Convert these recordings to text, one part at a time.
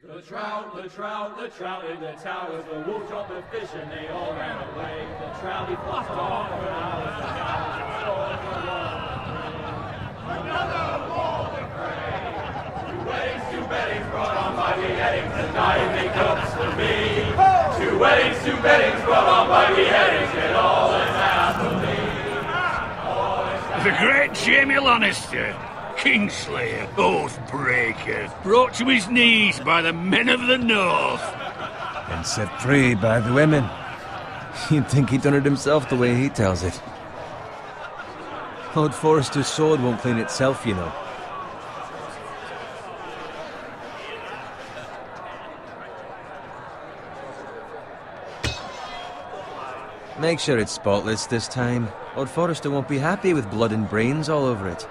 The trout in the towers, the wolf dropped the fish and they all ran away. The trout he flopped off for hours and hours and another wall to pray. Two weddings brought on by beheadings, and dying make cups for me. Two weddings brought on by beheadings, and all that's half of me. The great Jamie Lannister, Kingslayer, Oathbreaker, brought to his knees by the men of the North. And set free by the women. You'd think he'd done it himself the way he tells it. Lord Forrester's sword won't clean itself, you know. Make sure it's spotless this time. Lord Forrester won't be happy with blood and brains all over it.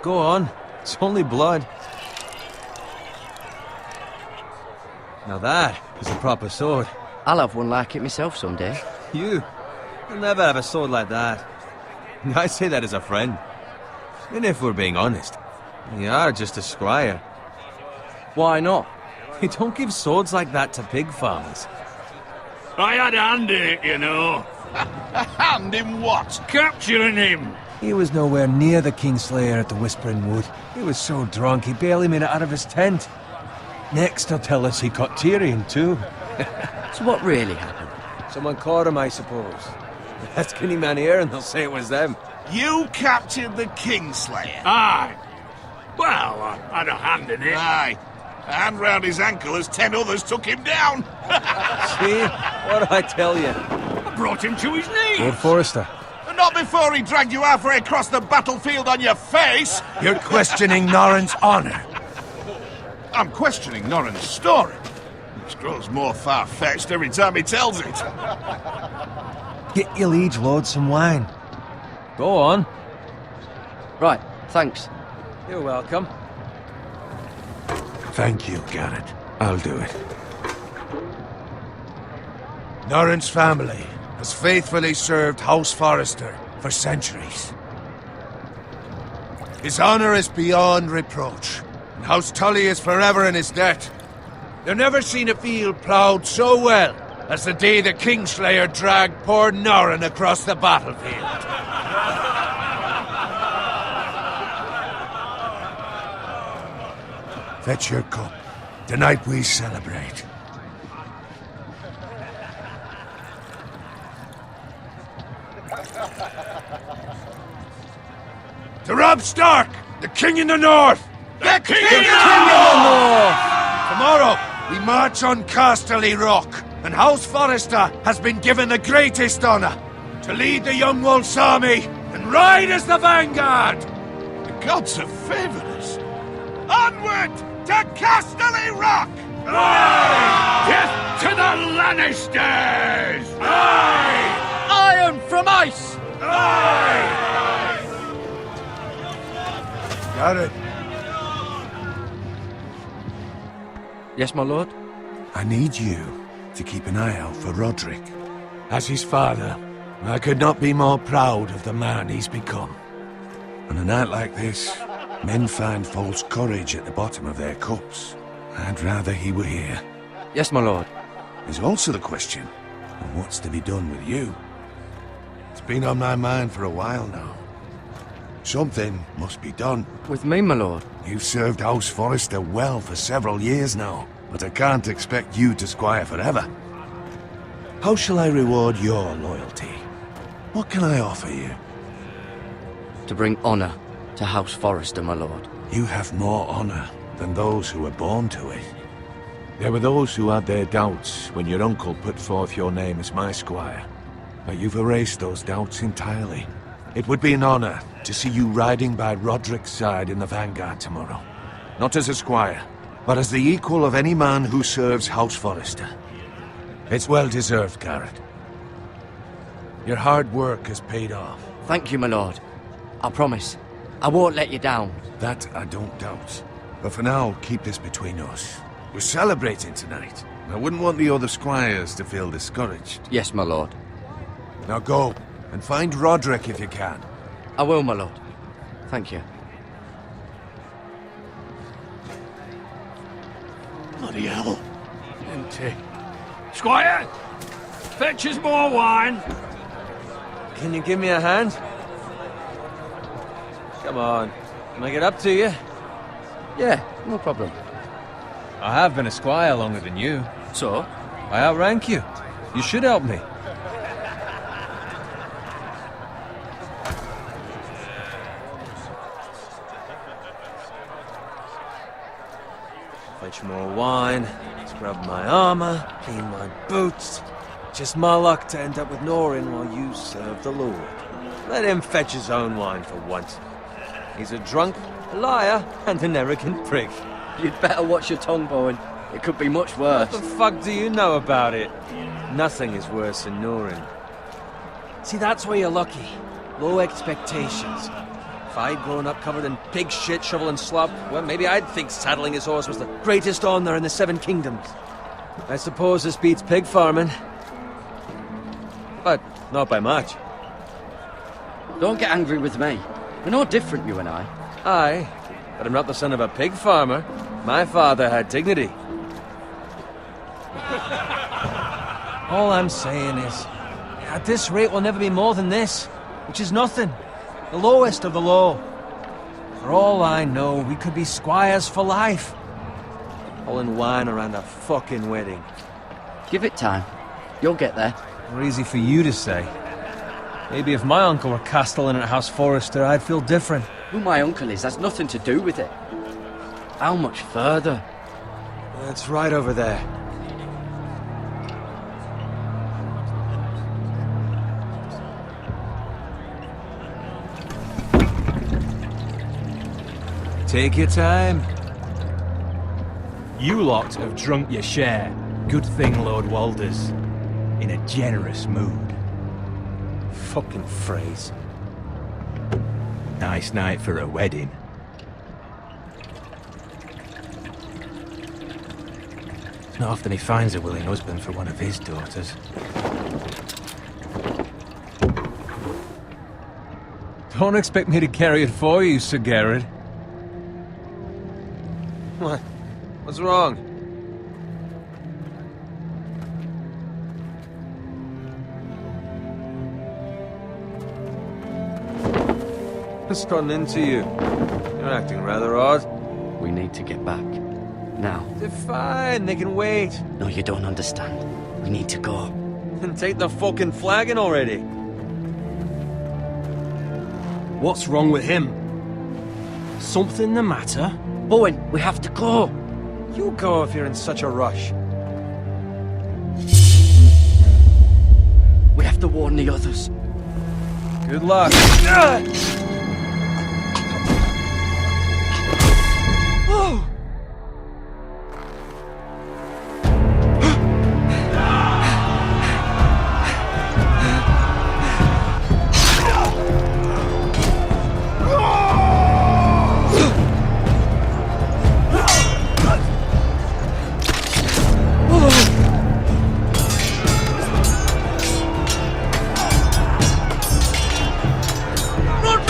Go on. It's only blood. Now that is a proper sword. I'll have one like it myself someday. You'll never have a sword like that. I say that as a friend. And if we're being honest, you are just a squire. Why not? You don't give swords like that to pig farmers. I had a hand in it, you know. A hand in what? Capturing him. He was nowhere near the Kingslayer at the Whispering Wood. He was so drunk he barely made it out of his tent. Next he'll tell us he caught Tyrion too. So what really happened? Someone caught him, I suppose. Ask any man here and they'll say it was them. You captured the Kingslayer? Aye. Well, I had a hand in it. Aye. A hand round his ankle as 10 others took him down. See? What did I tell you? I brought him to his knees. Lord Forrester. Not before he dragged you halfway across the battlefield on your face. You're questioning Norrin's honor. I'm questioning Norrin's story. Which grows more far-fetched every time he tells it. Get your liege lord some wine. Go on. Right, thanks. You're welcome. Thank you, Garrett. I'll do it. Norrin's family has faithfully served House Forrester for centuries. His honor is beyond reproach, and House Tully is forever in his debt. They've never seen a field ploughed so well as the day the Kingslayer dragged poor Norrin across the battlefield. Fetch your cup. Tonight we celebrate. To Robb Stark, the King in the North! The King in the North! Tomorrow, we march on Casterly Rock, and House Forrester has been given the greatest honor to lead the Young Wolf's army and ride as the vanguard! The gods have favored us. Onward to Casterly Rock! Aye! Death to the Lannisters! Aye! Iron from ice! Aye! Garrett, Yes, my lord? I need you to keep an eye out for Roderick. As his father, I could not be more proud of the man he's become. On a night like this, men find false courage at the bottom of their cups. I'd rather he were here. Yes, my lord. There's also the question of what's to be done with you. It's been on my mind for a while now. Something must be done. With me, my lord? You've served House Forrester well for several years now, but I can't expect you to squire forever. How shall I reward your loyalty? What can I offer you? To bring honor to House Forrester, my lord. You have more honor than those who were born to it. There were those who had their doubts when your uncle put forth your name as my squire. But you've erased those doubts entirely. It would be an honor to see you riding by Roderick's side in the vanguard tomorrow. Not as a squire, but as the equal of any man who serves House Forrester. It's well deserved, Garrett. Your hard work has paid off. Thank you, my lord. I promise. I won't let you down. That I don't doubt. But for now, keep this between us. We're celebrating tonight. I wouldn't want the other squires to feel discouraged. Yes, my lord. Now go, and find Roderick if you can. I will, my lord. Thank you. My Bloody hell. Empty. Squire! Fetch us more wine! Can you give me a hand? Come on. Can I get up to you? Yeah, no problem. I have been a squire longer than you. So? I outrank you. You should help me. Fetch more wine, scrub my armor, clean my boots. Just my luck to end up with Norin while you serve the Lord. Let him fetch his own wine for once. He's a drunk, a liar, and an arrogant prick. You'd better watch your tongue, Bowen. It could be much worse. What the fuck do you know about it? Nothing is worse than Norin. See, that's where you're lucky. Low expectations. If I'd grown up covered in pig shit, shovel and slop, well, maybe I'd think saddling his horse was the greatest honor in the Seven Kingdoms. I suppose this beats pig farming. But not by much. Don't get angry with me. We're no different, you and I. Aye, but I'm not the son of a pig farmer. My father had dignity. All I'm saying is, at this rate we'll never be more than this, which is nothing. The lowest of the low. For all I know, we could be squires for life. Pulling wine around a fucking wedding. Give it time. You'll get there. More easy for you to say. Maybe if my uncle were castellan at House Forrester, I'd feel different. Who my uncle is has nothing to do with it. How much further? It's right over there. Take your time. You lot have drunk your share. Good thing Lord Walder's in a generous mood. Fucking phrase. Nice night for a wedding. It's not often he finds a willing husband for one of his daughters. Don't expect me to carry it for you, Sir Garrett. What? What's wrong? What's gotten into you? You're acting rather odd. We need to get back. Now. They're fine, they can wait. No, you don't understand. We need to go. Then take the fucking flagon already. What's wrong with him? Something the matter? Bowen, we have to go. You go if you're in such a rush. We have to warn the others. Good luck. Oh! Run,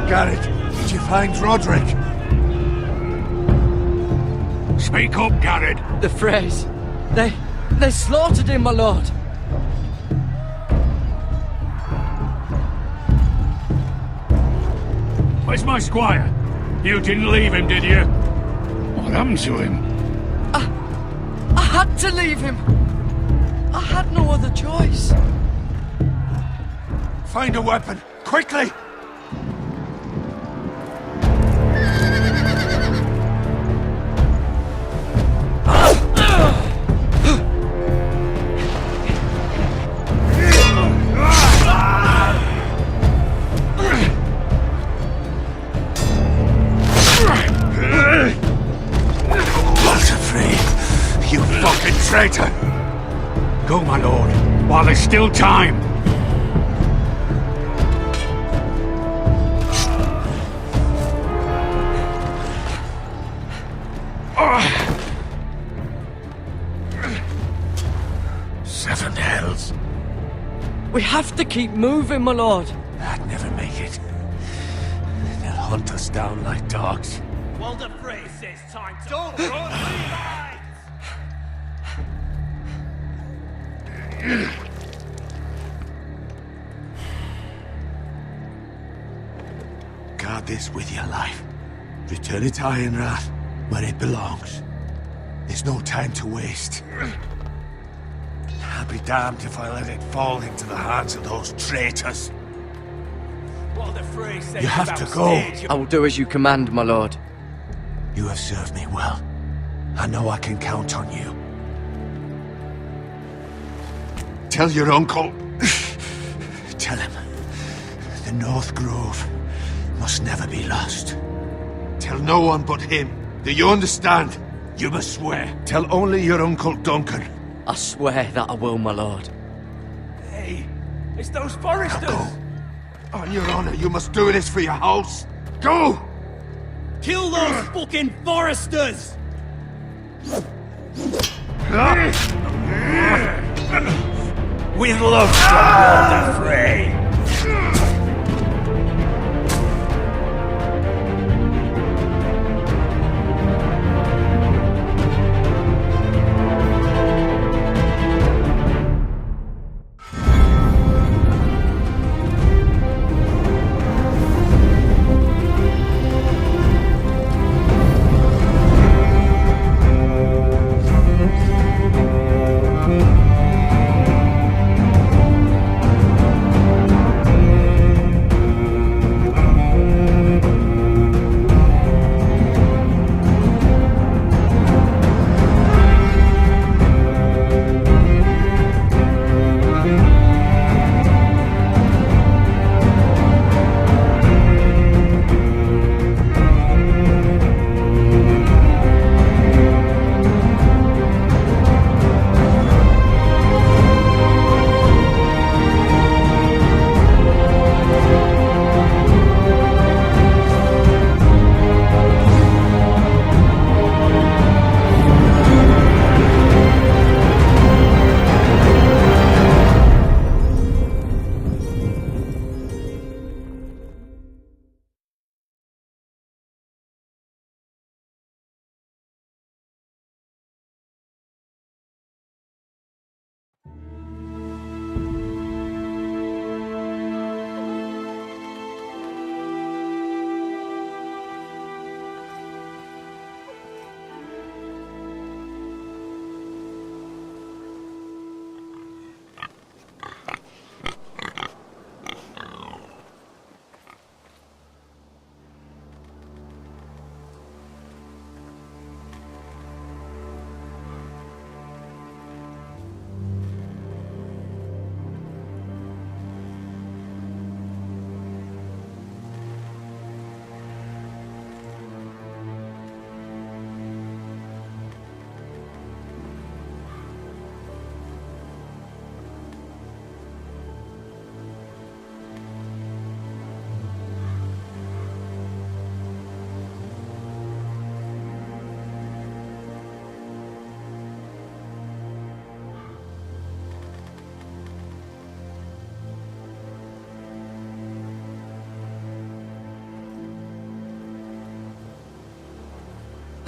Garrett, did you find Roderick? Speak up, Garrett. The Freys. They slaughtered him, my lord. Where's my squire? You didn't leave him, did you? What happened to him? I had to leave him. I had no other choice. Find a weapon, quickly! You fucking traitor! Go, my lord, while there's still time. Seven hells. We have to keep moving, my lord. I'd never make it. They'll hunt us down like dogs. Walder Frey says time to... Don't run! Guard this with your life. Return it to Ironrath, where it belongs. There's no time to waste. I'll be damned if I let it fall into the hands of those traitors. Walder Frey says You have to go. I will do as you command, my lord. You have served me well. I know I can count on you. Tell your uncle. Tell him. The North Grove must never be lost. Tell no one but him. Do you understand? You must swear. Tell only your Uncle Duncan. I swear that I will, my lord. Hey, it's those foresters! Go. On your honor, you must do this for your house. Go! Kill those fucking foresters! With love from Walder Frey.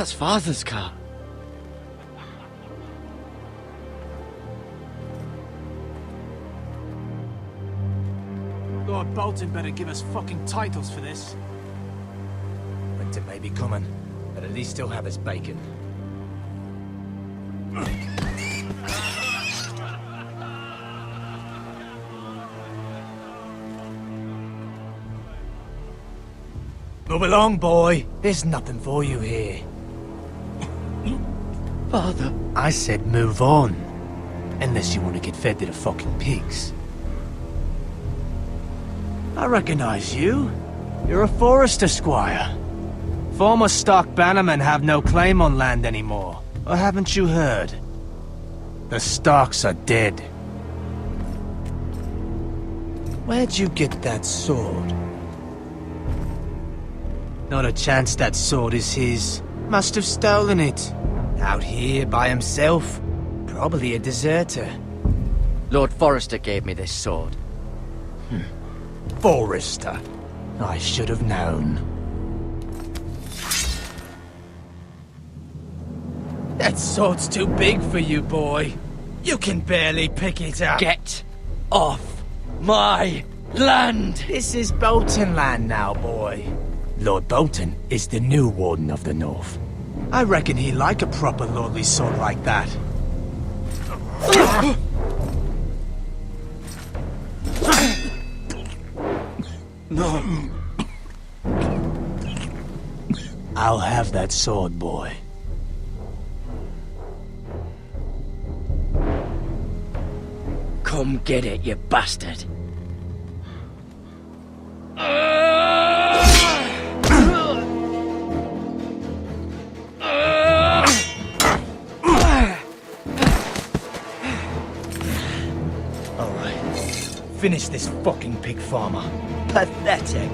That's Father's car. Lord Bolton better give us fucking titles for this. Winter may be coming, but at least he'll have his bacon. Move along, boy. There's nothing for you here. Father. I said move on. Unless you want to get fed to the fucking pigs. I recognize you. You're a Forester squire. Former stock bannermen have no claim on land anymore. Or haven't you heard? The Starks are dead. Where'd you get that sword? Not a chance that sword is his. Must have stolen it. Out here by himself. Probably a deserter. Lord Forrester gave me this sword. Forester. I should have known. That sword's too big for you, boy. You can barely pick it up. Get off my land! This is Bolton land now, boy. Lord Bolton is the new Warden of the North. I reckon he'd like a proper lordly sword like that. No. I'll have that sword, boy. Come get it, you bastard. Finish this fucking pig farmer. Pathetic.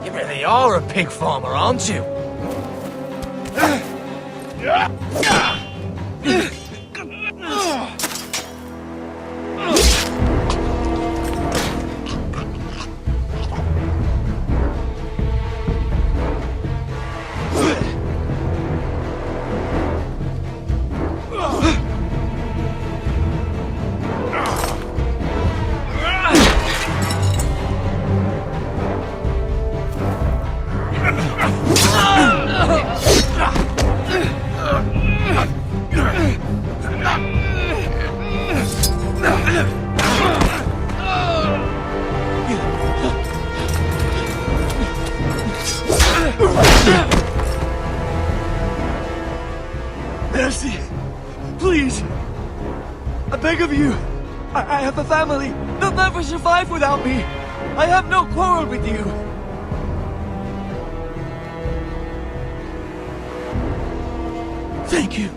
You really are a pig farmer, aren't you? Mercy! Please! I beg of you! I have a family! They'll never survive without me! I have no quarrel with you! Thank you!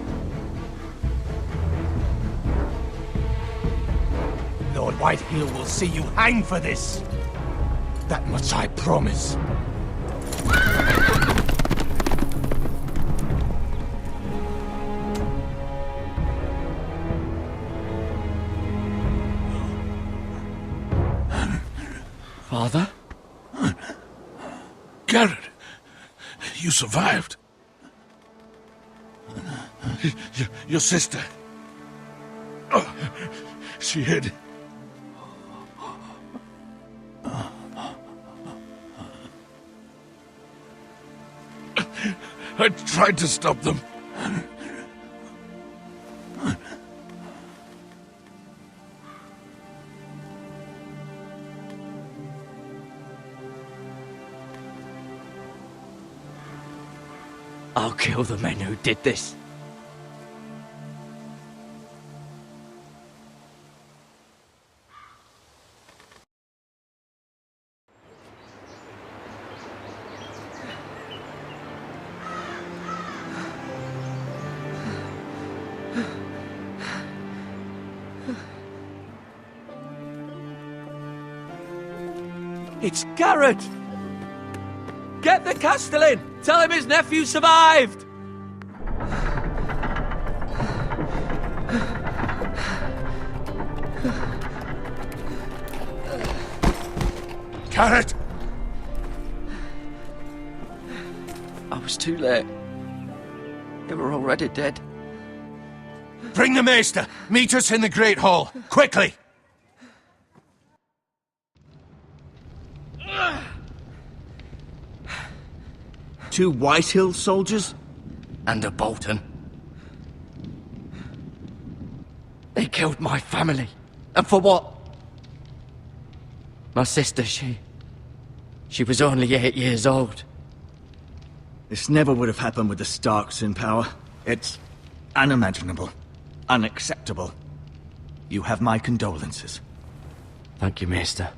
Lord Whitehill will see you hang for this. That much I promise. Father? Garrett, you survived. Your sister. Oh, she hid. I tried to stop them. I'll kill the men who did this. It's Garrett! Get the Castellan! Tell him his nephew survived! Carrot! I was too late. They were already dead. Bring the maester! Meet us in the Great Hall! Quickly! Two Whitehill soldiers? And a Bolton. They killed my family. And for what? My sister, she was only 8 years old. This never would have happened with the Starks in power. It's unimaginable. Unacceptable. You have my condolences. Thank you, Maester.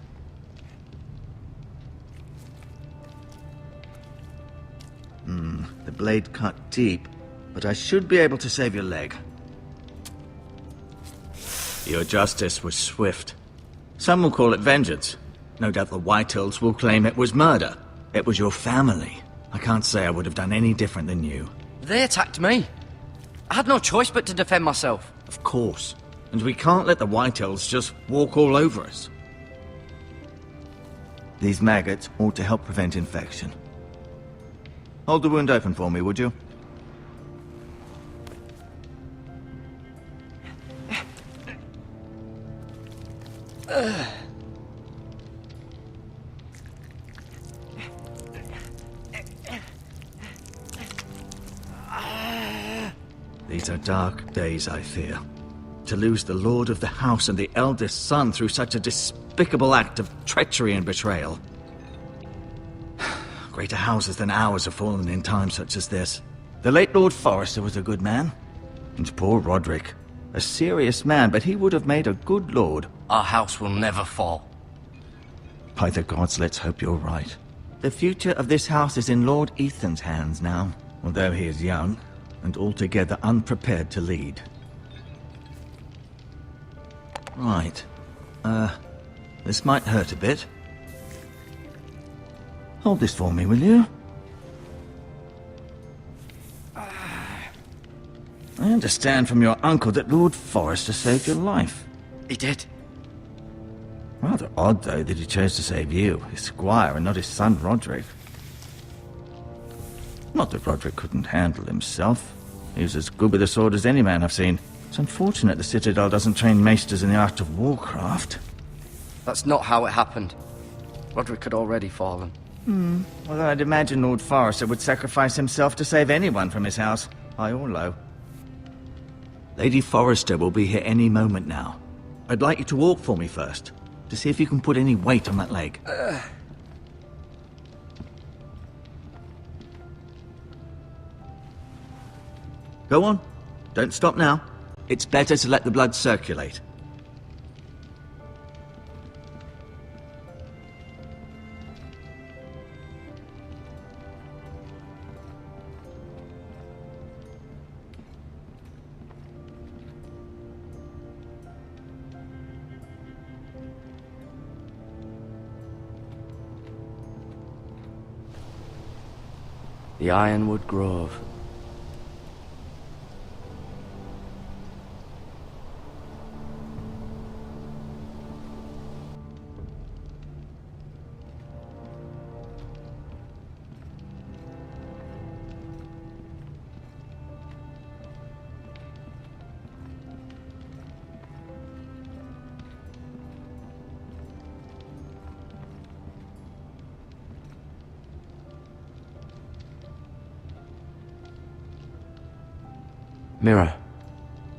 The blade cut deep, but I should be able to save your leg. Your justice was swift. Some will call it vengeance. No doubt the Whitehills will claim it was murder. It was your family. I can't say I would have done any different than you. They attacked me. I had no choice but to defend myself. Of course. And we can't let the Whitehills just walk all over us. These maggots ought to help prevent infection. Hold the wound open for me, would you? These are dark days, I fear. To lose the lord of the house and the eldest son through such a despicable act of treachery and betrayal. Greater houses than ours have fallen in times such as this. The late Lord Forrester was a good man. And poor Roderick. A serious man, but he would have made a good lord. Our house will never fall. By the gods, let's hope you're right. The future of this house is in Lord Ethan's hands now, although he is young and altogether unprepared to lead. Right. This might hurt a bit. Hold this for me, will you? I understand from your uncle that Lord Forrester saved your life. He did. Rather odd, though, that he chose to save you, his squire, and not his son Roderick. Not that Roderick couldn't handle himself. He was as good with a sword as any man I've seen. It's unfortunate the Citadel doesn't train maesters in the art of warcraft. That's not how it happened. Roderick had already fallen. Well, I'd imagine Lord Forrester would sacrifice himself to save anyone from his house, high or low. Lady Forrester will be here any moment now. I'd like you to walk for me first, to see if you can put any weight on that leg. Go on. Don't stop now. It's better to let the blood circulate. The Ironwood Grove. Mirror.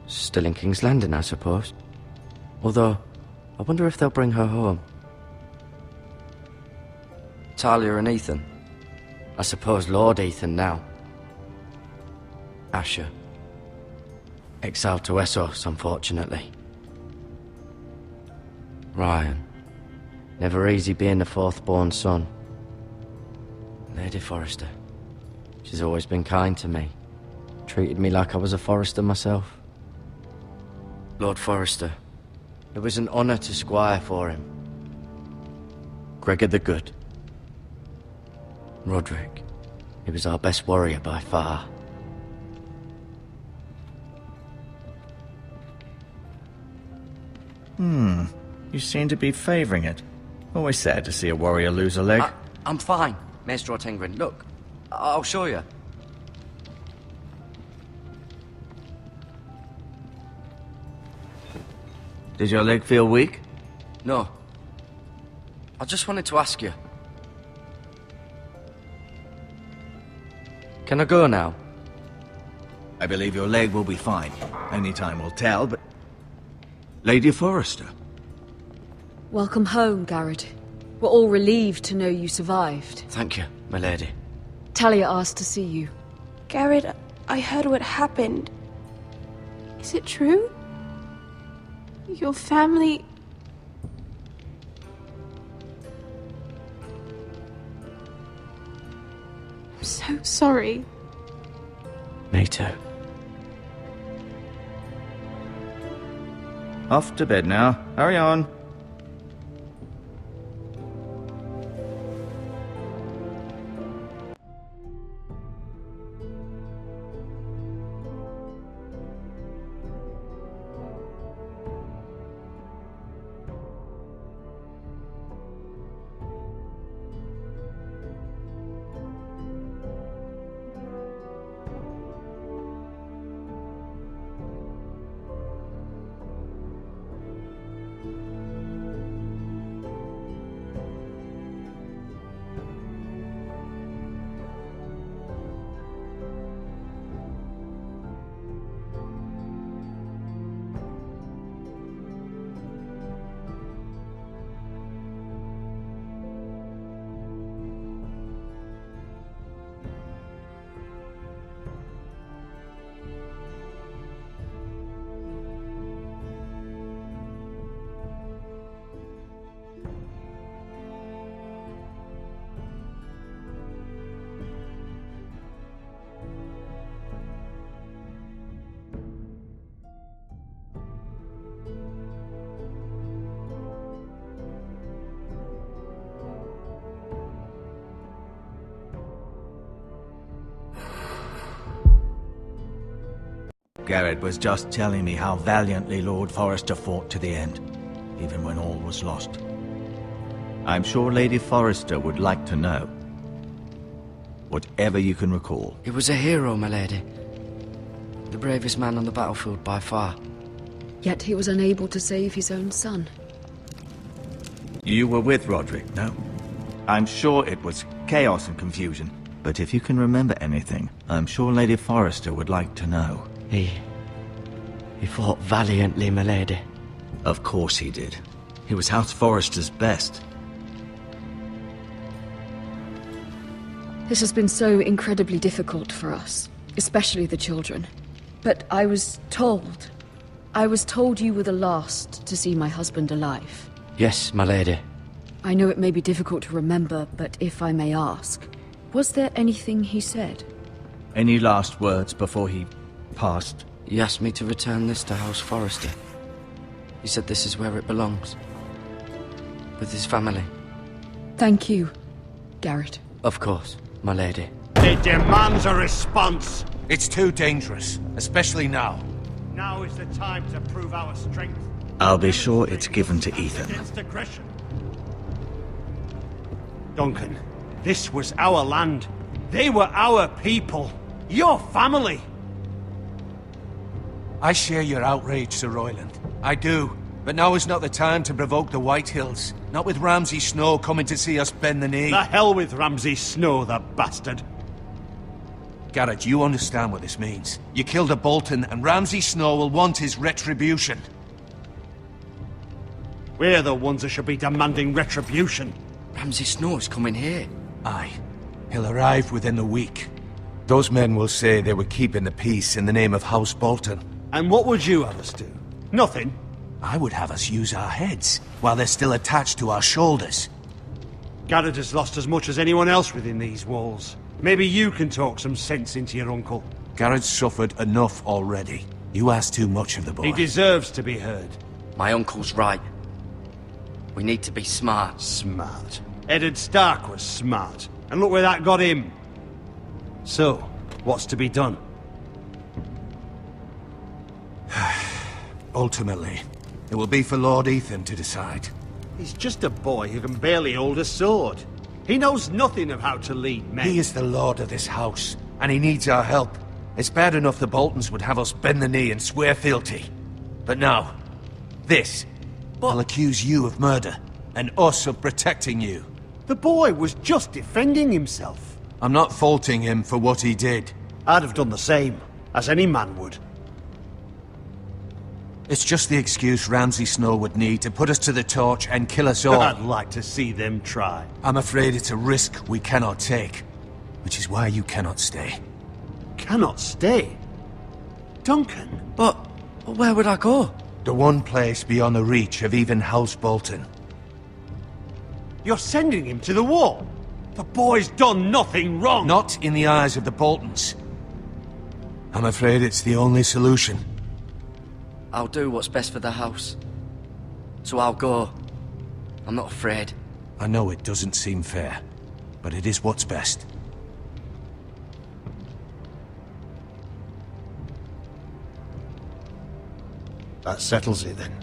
Still in King's Landing, I suppose. Although, I wonder if they'll bring her home. Talia and Ethan. I suppose Lord Ethan now. Asher. Exiled to Essos, unfortunately. Ryan. Never easy being the fourth-born son. Lady Forrester. She's always been kind to me. Treated me like I was a Forrester myself. Lord Forrester. It was an honour to squire for him. Gregor the Good. Roderick. He was our best warrior by far. You seem to be favouring it. Always sad to see a warrior lose a leg. I'm fine, Maester Ortengrin. Look, I'll show you. Did your leg feel weak? No. I just wanted to ask you. Can I go now? I believe your leg will be fine. Only time will tell, but... Lady Forrester. Welcome home, Garrett. We're all relieved to know you survived. Thank you, my lady. Talia asked to see you. Garrett, I heard what happened. Is it true? Your family... I'm so sorry. Me too. Off to bed now. Hurry on. Garrett was just telling me how valiantly Lord Forrester fought to the end, even when all was lost. I'm sure Lady Forrester would like to know. Whatever you can recall. He was a hero, my lady. The bravest man on the battlefield by far. Yet he was unable to save his own son. You were with Roderick, no? I'm sure it was chaos and confusion, but if you can remember anything, I'm sure Lady Forrester would like to know. He fought valiantly, my lady. Of course he did. He was House Forrester's best. This has been so incredibly difficult for us, especially the children. But I was told you were the last to see my husband alive. Yes, my lady. I know it may be difficult to remember, but if I may ask, was there anything he said? Any last words before he passed? He asked me to return this to House Forrester. He said this is where it belongs. With his family. Thank you, Garrett. Of course, my lady. It demands a response. It's too dangerous, especially now. Now is the time to prove our strength. I'll be sure it's given to Ethan. Against aggression. Duncan, this was our land. They were our people. Your family. I share your outrage, Sir Royland. I do. But now is not the time to provoke the White Hills. Not with Ramsay Snow coming to see us bend the knee. The hell with Ramsay Snow, the bastard. Garrett, you understand what this means. You killed a Bolton, and Ramsay Snow will want his retribution. We're the ones that should be demanding retribution. Ramsay Snow is coming here. Aye. He'll arrive within a week. Those men will say they were keeping the peace in the name of House Bolton. And what would you have us do? Nothing. I would have us use our heads, while they're still attached to our shoulders. Garrett has lost as much as anyone else within these walls. Maybe you can talk some sense into your uncle. Garrett's suffered enough already. You ask too much of the boy. He deserves to be heard. My uncle's right. We need to be smart. Smart. Eddard Stark was smart. And look where that got him. So, what's to be done? Ultimately, it will be for Lord Ethan to decide. He's just a boy who can barely hold a sword. He knows nothing of how to lead men. He is the lord of this house, and he needs our help. It's bad enough the Boltons would have us bend the knee and swear fealty. But now, this. I'll accuse you of murder, and us of protecting you. The boy was just defending himself. I'm not faulting him for what he did. I'd have done the same, as any man would. It's just the excuse Ramsay Snow would need to put us to the torch and kill us all. I'd like to see them try. I'm afraid it's a risk we cannot take, which is why you cannot stay. Cannot stay? Duncan? But where would I go? The one place beyond the reach of even House Bolton. You're sending him to the war? The boy's done nothing wrong! Not in the eyes of the Boltons. I'm afraid it's the only solution. I'll do what's best for the house. So I'll go. I'm not afraid. I know it doesn't seem fair, but it is what's best. That settles it then.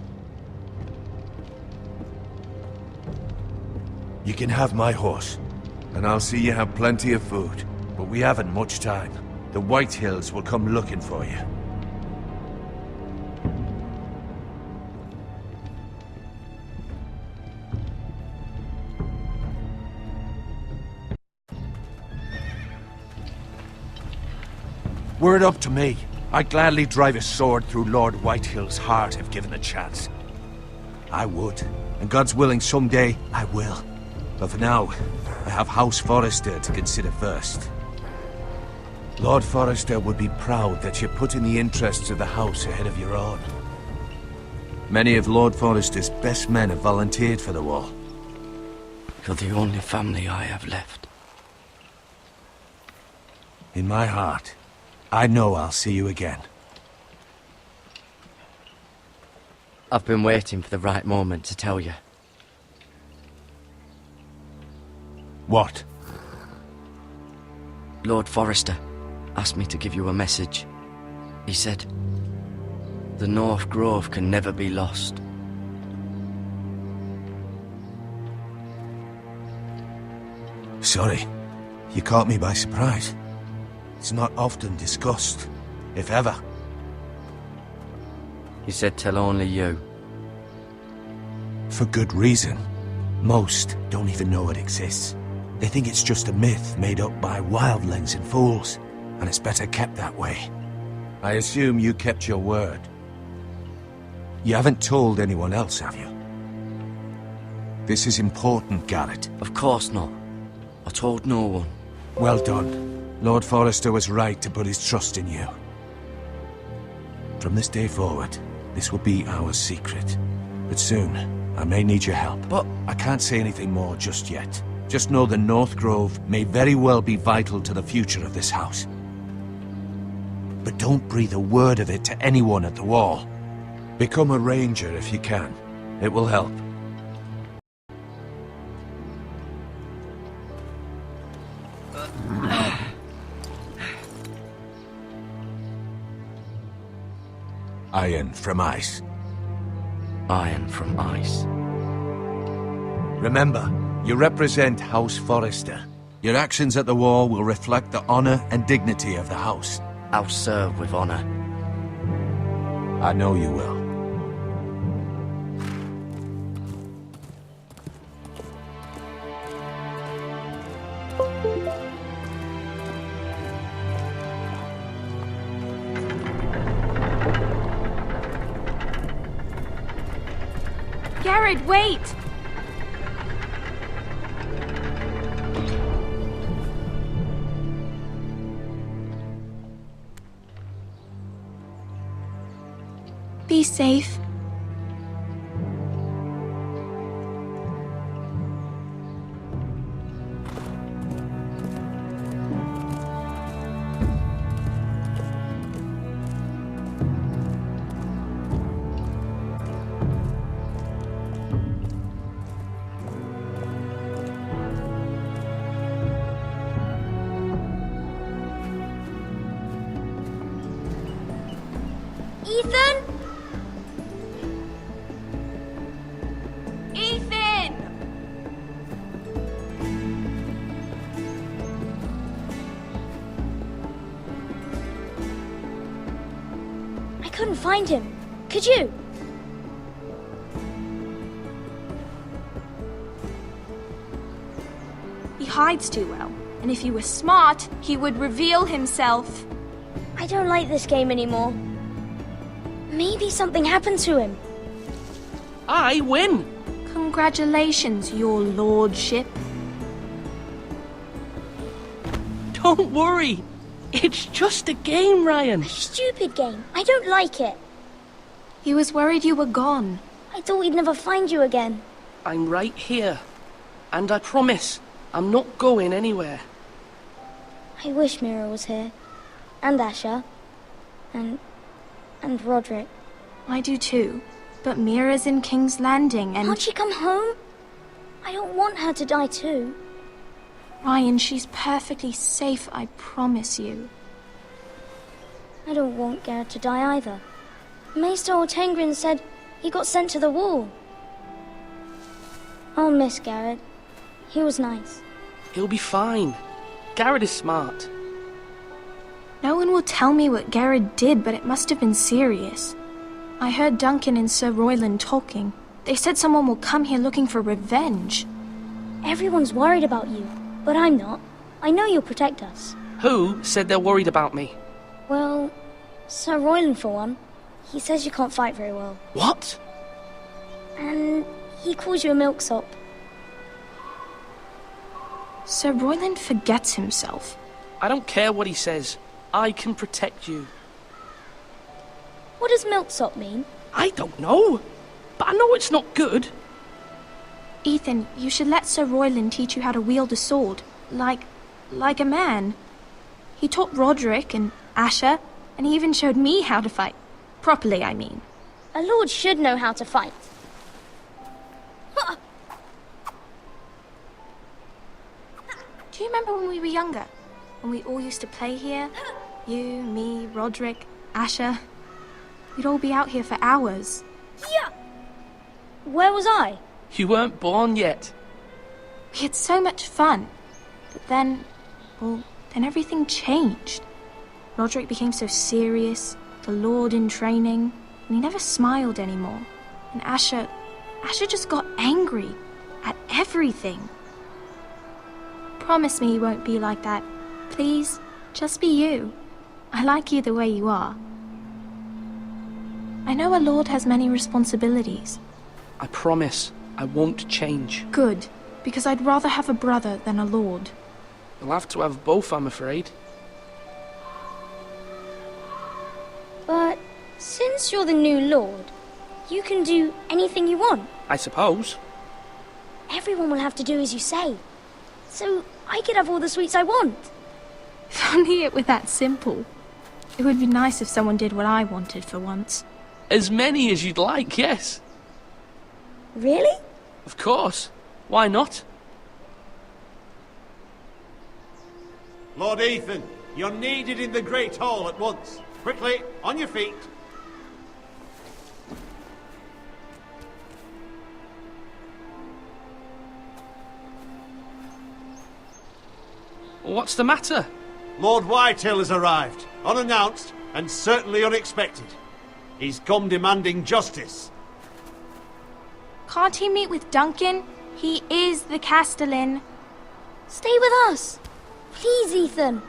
You can have my horse, and I'll see you have plenty of food. But we haven't much time. The White Hills will come looking for you. Were it up to me, I'd gladly drive a sword through Lord Whitehill's heart if given the chance. I would, and God's willing someday I will. But for now, I have House Forrester to consider first. Lord Forrester would be proud that you're putting the interests of the house ahead of your own. Many of Lord Forrester's best men have volunteered for the war. You're the only family I have left. In my heart, I know I'll see you again. I've been waiting for the right moment to tell you. What? Lord Forrester asked me to give you a message. He said, the North Grove can never be lost. Sorry, you caught me by surprise. It's not often discussed, if ever. He said tell only you. For good reason. Most don't even know it exists. They think it's just a myth made up by wildlings and fools, and it's better kept that way. I assume you kept your word. You haven't told anyone else, have you? This is important, Garrett. Of course not. I told no one. Well done. Lord Forrester was right to put his trust in you. From this day forward, this will be our secret. But soon, I may need your help. But I can't say anything more just yet. Just know the North Grove may very well be vital to the future of this house. But don't breathe a word of it to anyone at the wall. Become a ranger if you can. It will help. Iron from ice. Iron from ice. Remember, you represent House Forrester. Your actions at the war will reflect the honor and dignity of the house. I'll serve with honor. I know you will. Garrett, wait! Be safe. Ethan? find him. Could you? He hides too well, and if he were smart, he would reveal himself. I don't like this game anymore. Maybe something happened to him. I win! Congratulations, your lordship. Don't worry. It's just a game, Ryan. A stupid game. I don't like it. He was worried you were gone. I thought we'd never find you again. I'm right here. And I promise, I'm not going anywhere. I wish Mira was here. And Asher. And Roderick. I do too. But Mira's in King's Landing and... Can't she come home? I don't want her to die too. Ryan, she's perfectly safe, I promise you. I don't want Garrett to die either. Maester Ortengrin said he got sent to the wall. I'll miss Garrett. He was nice. He'll be fine. Garrett is smart. No one will tell me what Garrett did, but it must have been serious. I heard Duncan and Sir Royland talking. They said someone will come here looking for revenge. Everyone's worried about you, but I'm not. I know you'll protect us. Who said they're worried about me? Well, Sir Royland for one. He says you can't fight very well. What? And he calls you a milksop. Sir Royland forgets himself. I don't care what he says. I can protect you. What does milksop mean? I don't know. But I know it's not good. Ethan, you should let Sir Royland teach you how to wield a sword. Like a man. He taught Roderick and Asher, and he even showed me how to fight. Properly, I mean. A lord should know how to fight. Do you remember when we were younger? When we all used to play here? You, me, Roderick, Asher. We'd all be out here for hours. Yeah! Where was I? You weren't born yet. We had so much fun. But then everything changed. Roderick became so serious, the Lord in training, and he never smiled anymore. And Asher just got angry at everything. Promise me you won't be like that. Please, just be you. I like you the way you are. I know a lord has many responsibilities. I promise I won't change. Good, because I'd rather have a brother than a lord. You'll have to have both, I'm afraid. But since you're the new lord, you can do anything you want. I suppose. Everyone will have to do as you say. So I could have all the sweets I want. If only it were that simple. It would be nice if someone did what I wanted for once. As many as you'd like, yes. Really? Of course. Why not? Lord Ethan, you're needed in the Great Hall at once. Quickly, on your feet. What's the matter? Lord Whitehill has arrived, unannounced and certainly unexpected. He's come demanding justice. Can't he meet with Duncan? He is the Castellan. Stay with us. Please, Ethan.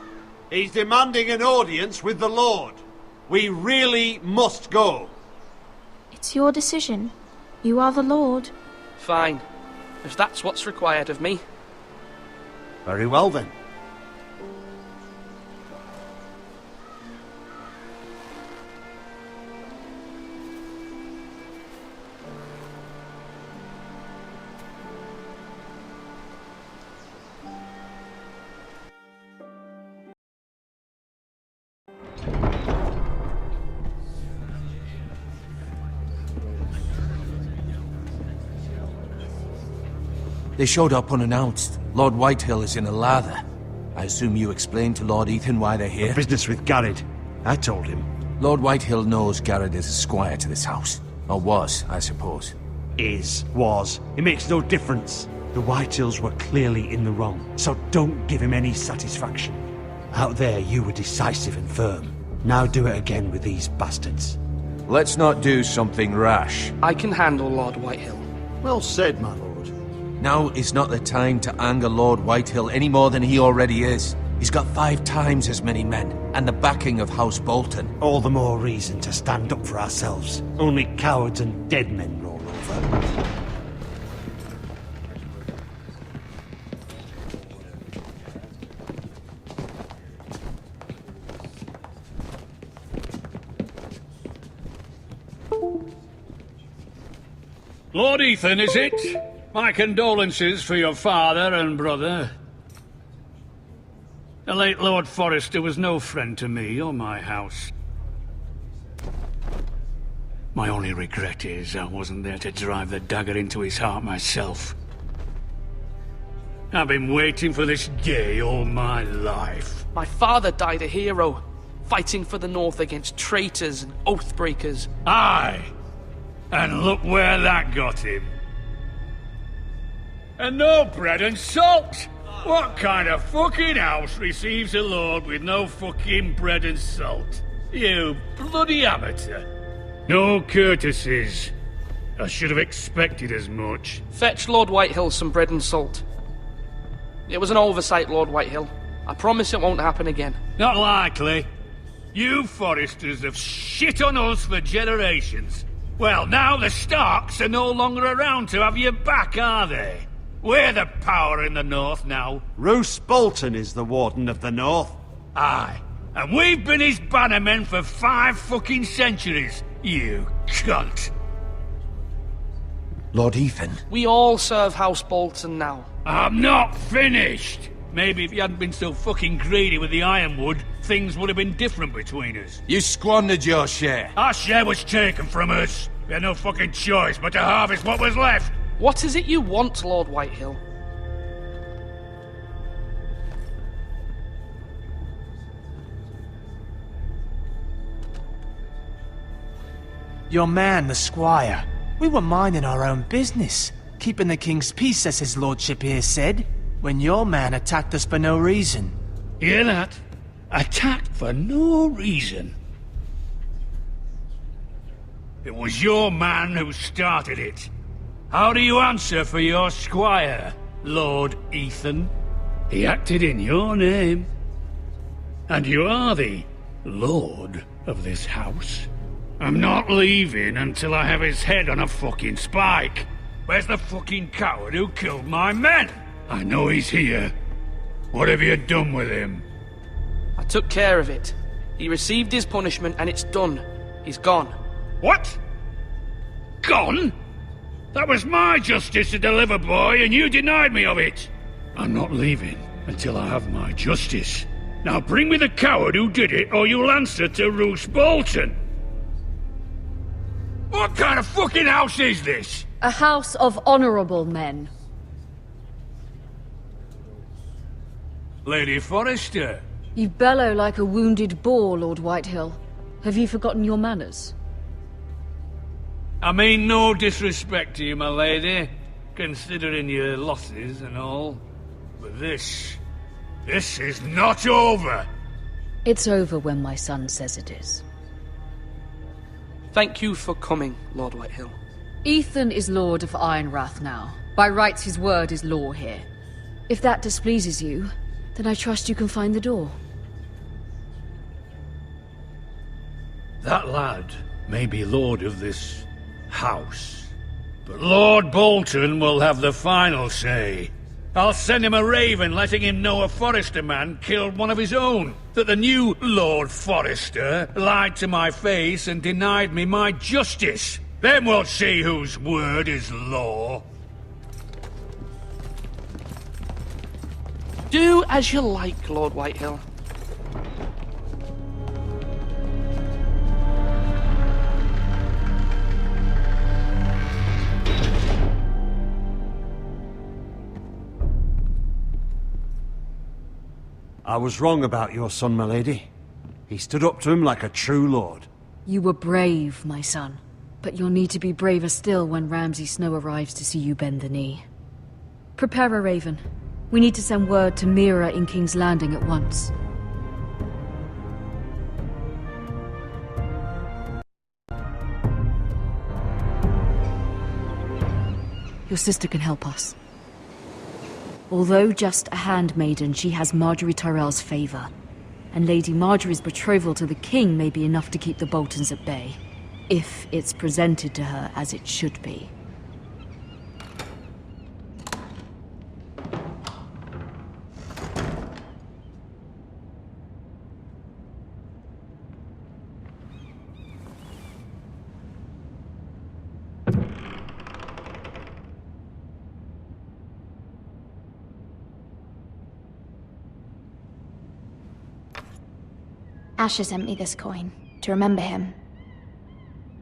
He's demanding an audience with the Lord. We really must go. It's your decision. You are the Lord. Fine. If that's what's required of me. Very well then. They showed up unannounced. Lord Whitehill is in a lather. I assume you explained to Lord Ethan why they're here? Business with Garrett. I told him. Lord Whitehill knows Garrett is a squire to this house. Or was, I suppose. Was. It makes no difference. The Whitehills were clearly in the wrong, so don't give him any satisfaction. Out there, you were decisive and firm. Now do it again with these bastards. Let's not do something rash. I can handle Lord Whitehill. Well said, my lord. Now is not the time to anger Lord Whitehill any more than he already is. He's got 5 times as many men, and the backing of House Bolton. All the more reason to stand up for ourselves. Only cowards and dead men roll over. Lord Ethan, is it? My condolences for your father and brother. The late Lord Forrester was no friend to me or my house. My only regret is I wasn't there to drive the dagger into his heart myself. I've been waiting for this day all my life. My father died a hero, fighting for the North against traitors and oathbreakers. Aye! And look where that got him. And no bread and salt! What kind of fucking house receives a lord with no fucking bread and salt? You bloody amateur. No courtesies. I should have expected as much. Fetch Lord Whitehill some bread and salt. It was an oversight, Lord Whitehill. I promise it won't happen again. Not likely. You Forresters have shit on us for generations. Well, now the Starks are no longer around to have your back, are they? We're the power in the North now. Roose Bolton is the Warden of the North. Aye. And we've been his bannermen for 5 fucking centuries, you cunt. Lord Ethan. We all serve House Bolton now. I'm not finished! Maybe if you hadn't been so fucking greedy with the ironwood, things would have been different between us. You squandered your share. Our share was taken from us. We had no fucking choice but to harvest what was left. What is it you want, Lord Whitehill? Your man, the squire. We were minding our own business, keeping the king's peace, as his lordship here said, when your man attacked us for no reason. Hear that? Attacked for no reason. It was your man who started it. How do you answer for your squire, Lord Ethan? He acted in your name. And you are the lord of this house. I'm not leaving until I have his head on a fucking spike. Where's the fucking coward who killed my men? I know he's here. What have you done with him? I took care of it. He received his punishment and it's done. He's gone. What? Gone? That was my justice to deliver, boy, and you denied me of it. I'm not leaving until I have my justice. Now bring me the coward who did it, or you'll answer to Roose Bolton. What kind of fucking house is this? A house of honorable men. Lady Forrester. You bellow like a wounded boar, Lord Whitehill. Have you forgotten your manners? I mean no disrespect to you, my lady, considering your losses and all. But this is not over. It's over when my son says it is. Thank you for coming, Lord Whitehill. Ethan is Lord of Ironrath now. By rights, his word is law here. If that displeases you, then I trust you can find the door. That lad may be lord of this house, but Lord Bolton will have the final say. I'll send him a raven letting him know a Forrester man killed one of his own, that the new Lord Forrester lied to my face and denied me my justice. Then we'll see whose word is law. Do as you like, Lord Whitehill. I was wrong about your son, my lady. He stood up to him like a true lord. You were brave, my son. But you'll need to be braver still when Ramsay Snow arrives to see you bend the knee. Prepare a raven. We need to send word to Mira in King's Landing at once. Your sister can help us. Although just a handmaiden, she has Marjorie Tyrell's favor. And Lady Marjorie's betrothal to the king may be enough to keep the Boltons at bay. If it's presented to her as it should be. Asher sent me this coin, to remember him.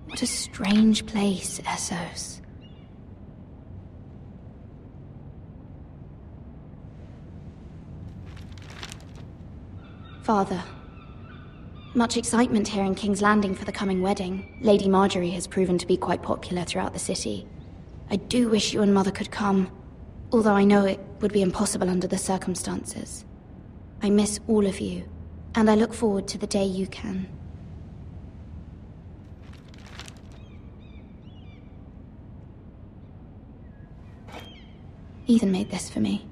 What a strange place, Essos. Father, much excitement here in King's Landing for the coming wedding. Lady Marjorie has proven to be quite popular throughout the city. I do wish you and Mother could come, although I know it would be impossible under the circumstances. I miss all of you, and I look forward to the day you can. Ethan made this for me.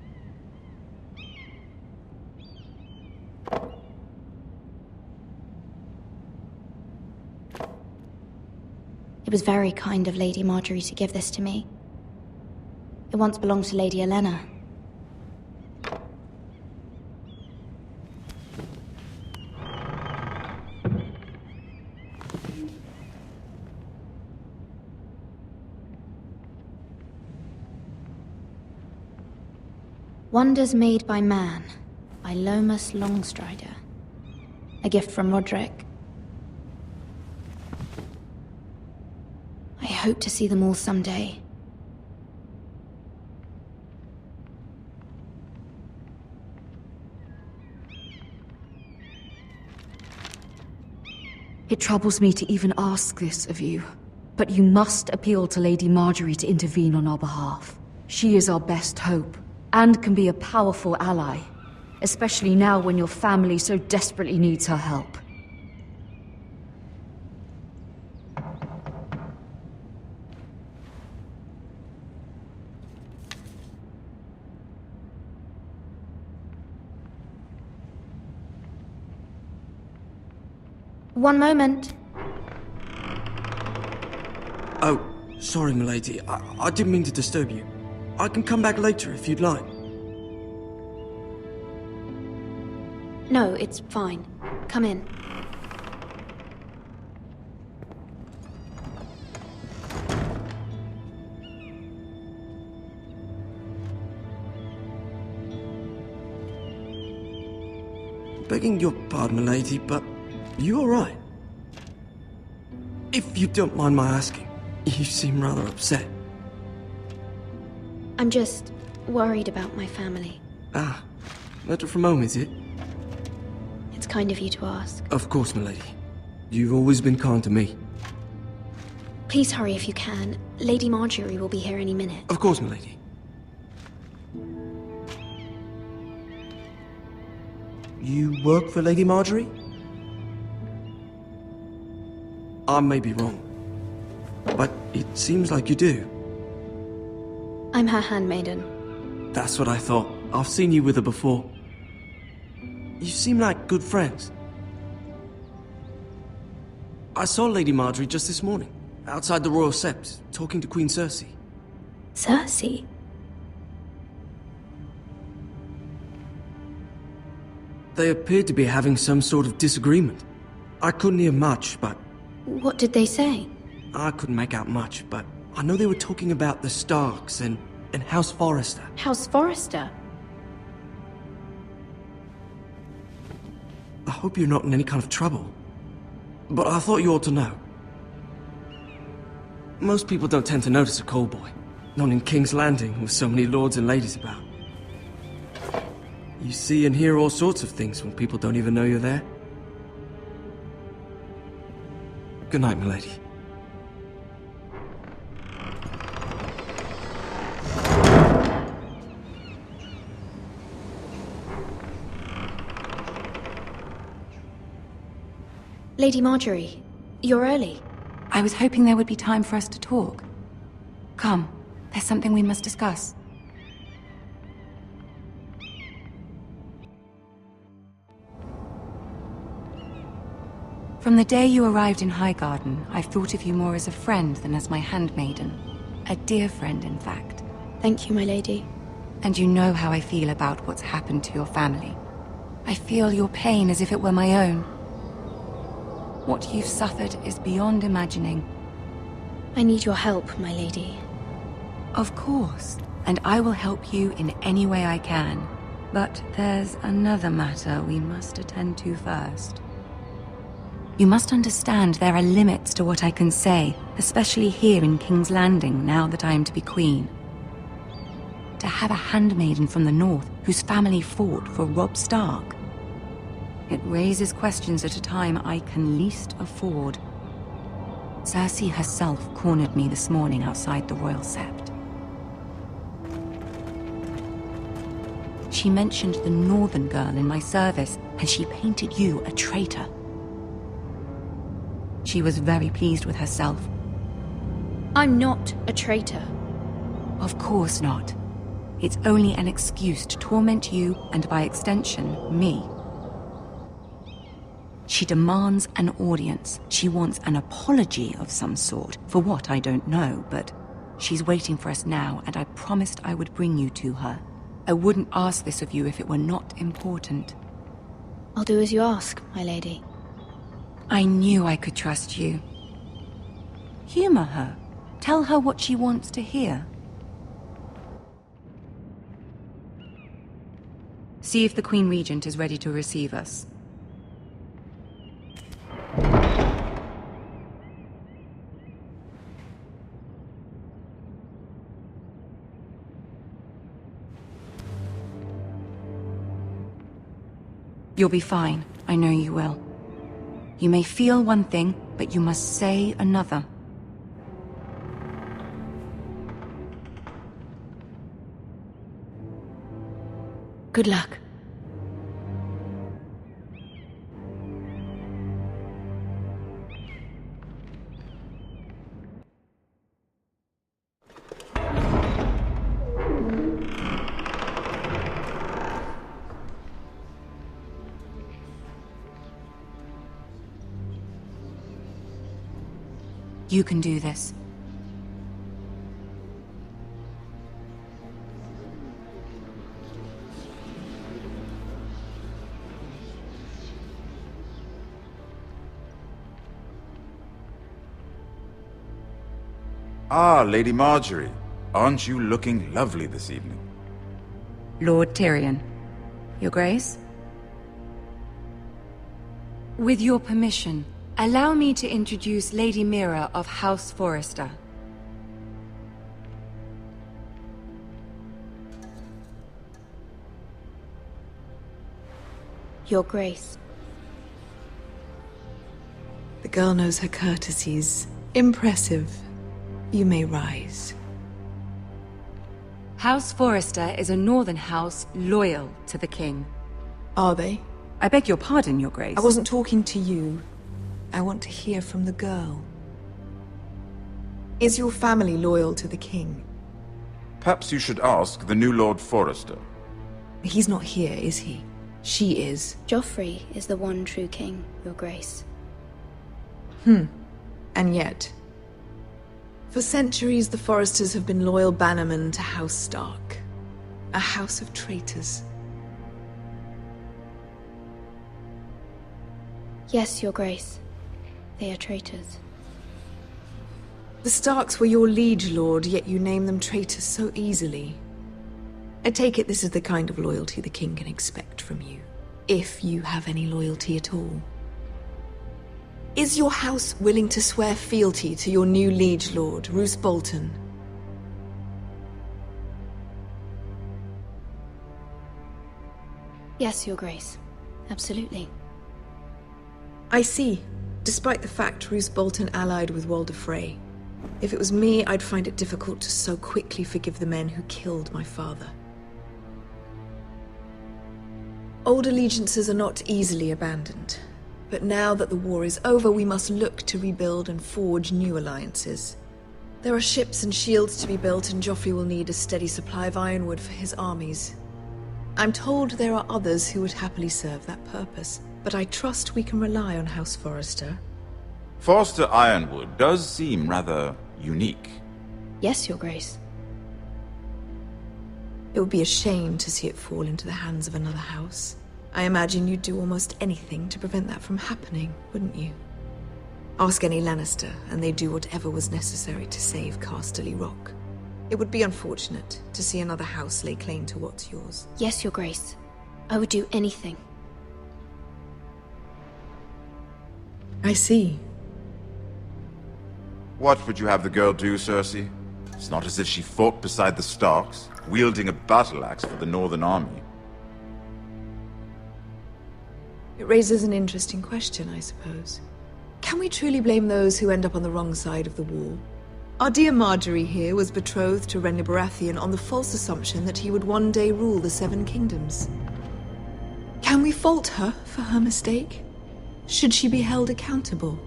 It was very kind of Lady Marjorie to give this to me. It once belonged to Lady Elena. Wonders Made by Man, by Lomas Longstrider. A gift from Roderick. I hope to see them all someday. It troubles me to even ask this of you, but you must appeal to Lady Marjorie to intervene on our behalf. She is our best hope, and can be a powerful ally, especially now when your family so desperately needs her help. One moment. Oh, sorry, milady. I didn't mean to disturb you. I can come back later if you'd like. No, it's fine. Come in. Begging your pardon, milady, but you alright? If you don't mind my asking, you seem rather upset. I'm just worried about my family. Ah, letter from home, is it? It's kind of you to ask. Of course, milady. You've always been kind to me. Please hurry if you can. Lady Marjorie will be here any minute. Of course, milady. You work for Lady Marjorie? I may be wrong, but it seems like you do. I'm her handmaiden. That's what I thought. I've seen you with her before. You seem like good friends. I saw Lady Marjorie just this morning, outside the Royal Sept, talking to Queen Cersei. Cersei? They appeared to be having some sort of disagreement. I couldn't hear much, but... What did they say? I couldn't make out much, but I know they were talking about the Starks and House Forrester. House Forrester? I hope you're not in any kind of trouble. But I thought you ought to know. Most people don't tend to notice a call boy. Not in King's Landing, with so many lords and ladies about. You see and hear all sorts of things when people don't even know you're there. Good night, milady. Lady Marjorie, you're early. I was hoping there would be time for us to talk. Come, There's something we must discuss. From the day you arrived in Highgarden, I've thought of you more as a friend than as my handmaiden. A dear friend, in fact. Thank you, my lady. And you know how I feel about what's happened to your family. I feel your pain as if it were my own. What you've suffered is beyond imagining. I need your help, my lady. Of course, and I will help you in any way I can. But there's another matter we must attend to first. You must understand there are limits to what I can say, especially here in King's Landing, now that I am to be queen. To have a handmaiden from the north whose family fought for Robb Stark. It raises questions at a time I can least afford. Cersei herself cornered me this morning outside the Royal Sept. She mentioned the northern girl in my service, and she painted you a traitor. She was very pleased with herself. I'm not a traitor. Of course not. It's only an excuse to torment you, and by extension, me. She demands an audience. She wants an apology of some sort, for what I don't know, but she's waiting for us now, and I promised I would bring you to her. I wouldn't ask this of you if it were not important. I'll do as you ask, my lady. I knew I could trust you. Humor her. Tell her what she wants to hear. See if the Queen Regent is ready to receive us. You'll be fine. I know you will. You may feel one thing, but you must say another. Good luck. You can do this. Ah, Lady Marjorie. Aren't you looking lovely this evening? Lord Tyrion. Your Grace? With your permission, allow me to introduce Lady Mira of House Forrester. Your Grace. The girl knows her courtesies. Impressive. You may rise. House Forrester is a northern house loyal to the king. Are they? I beg your pardon, Your Grace. I wasn't talking to you. I want to hear from the girl. Is your family loyal to the king? Perhaps you should ask the new Lord Forrester. He's not here, is he? She is. Joffrey is the one true king, Your Grace. And yet... For centuries, the Forresters have been loyal bannermen to House Stark. A house of traitors. Yes, Your Grace. They are traitors. The Starks were your liege lord, yet you name them traitors so easily. I take it this is the kind of loyalty the king can expect from you. If you have any loyalty at all. Is your house willing to swear fealty to your new liege lord, Roose Bolton? Yes, Your Grace. Absolutely. I see. Despite the fact Roose Bolton allied with Walder Frey. If it was me, I'd find it difficult to so quickly forgive the men who killed my father. Old allegiances are not easily abandoned. But now that the war is over, we must look to rebuild and forge new alliances. There are ships and shields to be built, and Joffrey will need a steady supply of ironwood for his armies. I'm told there are others who would happily serve that purpose, but I trust we can rely on House Forrester. Forrester Ironwood does seem rather unique. Yes, Your Grace. It would be a shame to see it fall into the hands of another house. I imagine you'd do almost anything to prevent that from happening, wouldn't you? Ask any Lannister, and they'd do whatever was necessary to save Casterly Rock. It would be unfortunate to see another house lay claim to what's yours. Yes, Your Grace. I would do anything. I see. What would you have the girl do, Cersei? It's not as if she fought beside the Starks, wielding a battle axe for the Northern Army. It raises an interesting question, I suppose. Can we truly blame those who end up on the wrong side of the wall? Our dear Marjorie here was betrothed to Renly Baratheon on the false assumption that he would one day rule the Seven Kingdoms. Can we fault her for her mistake? Should she be held accountable?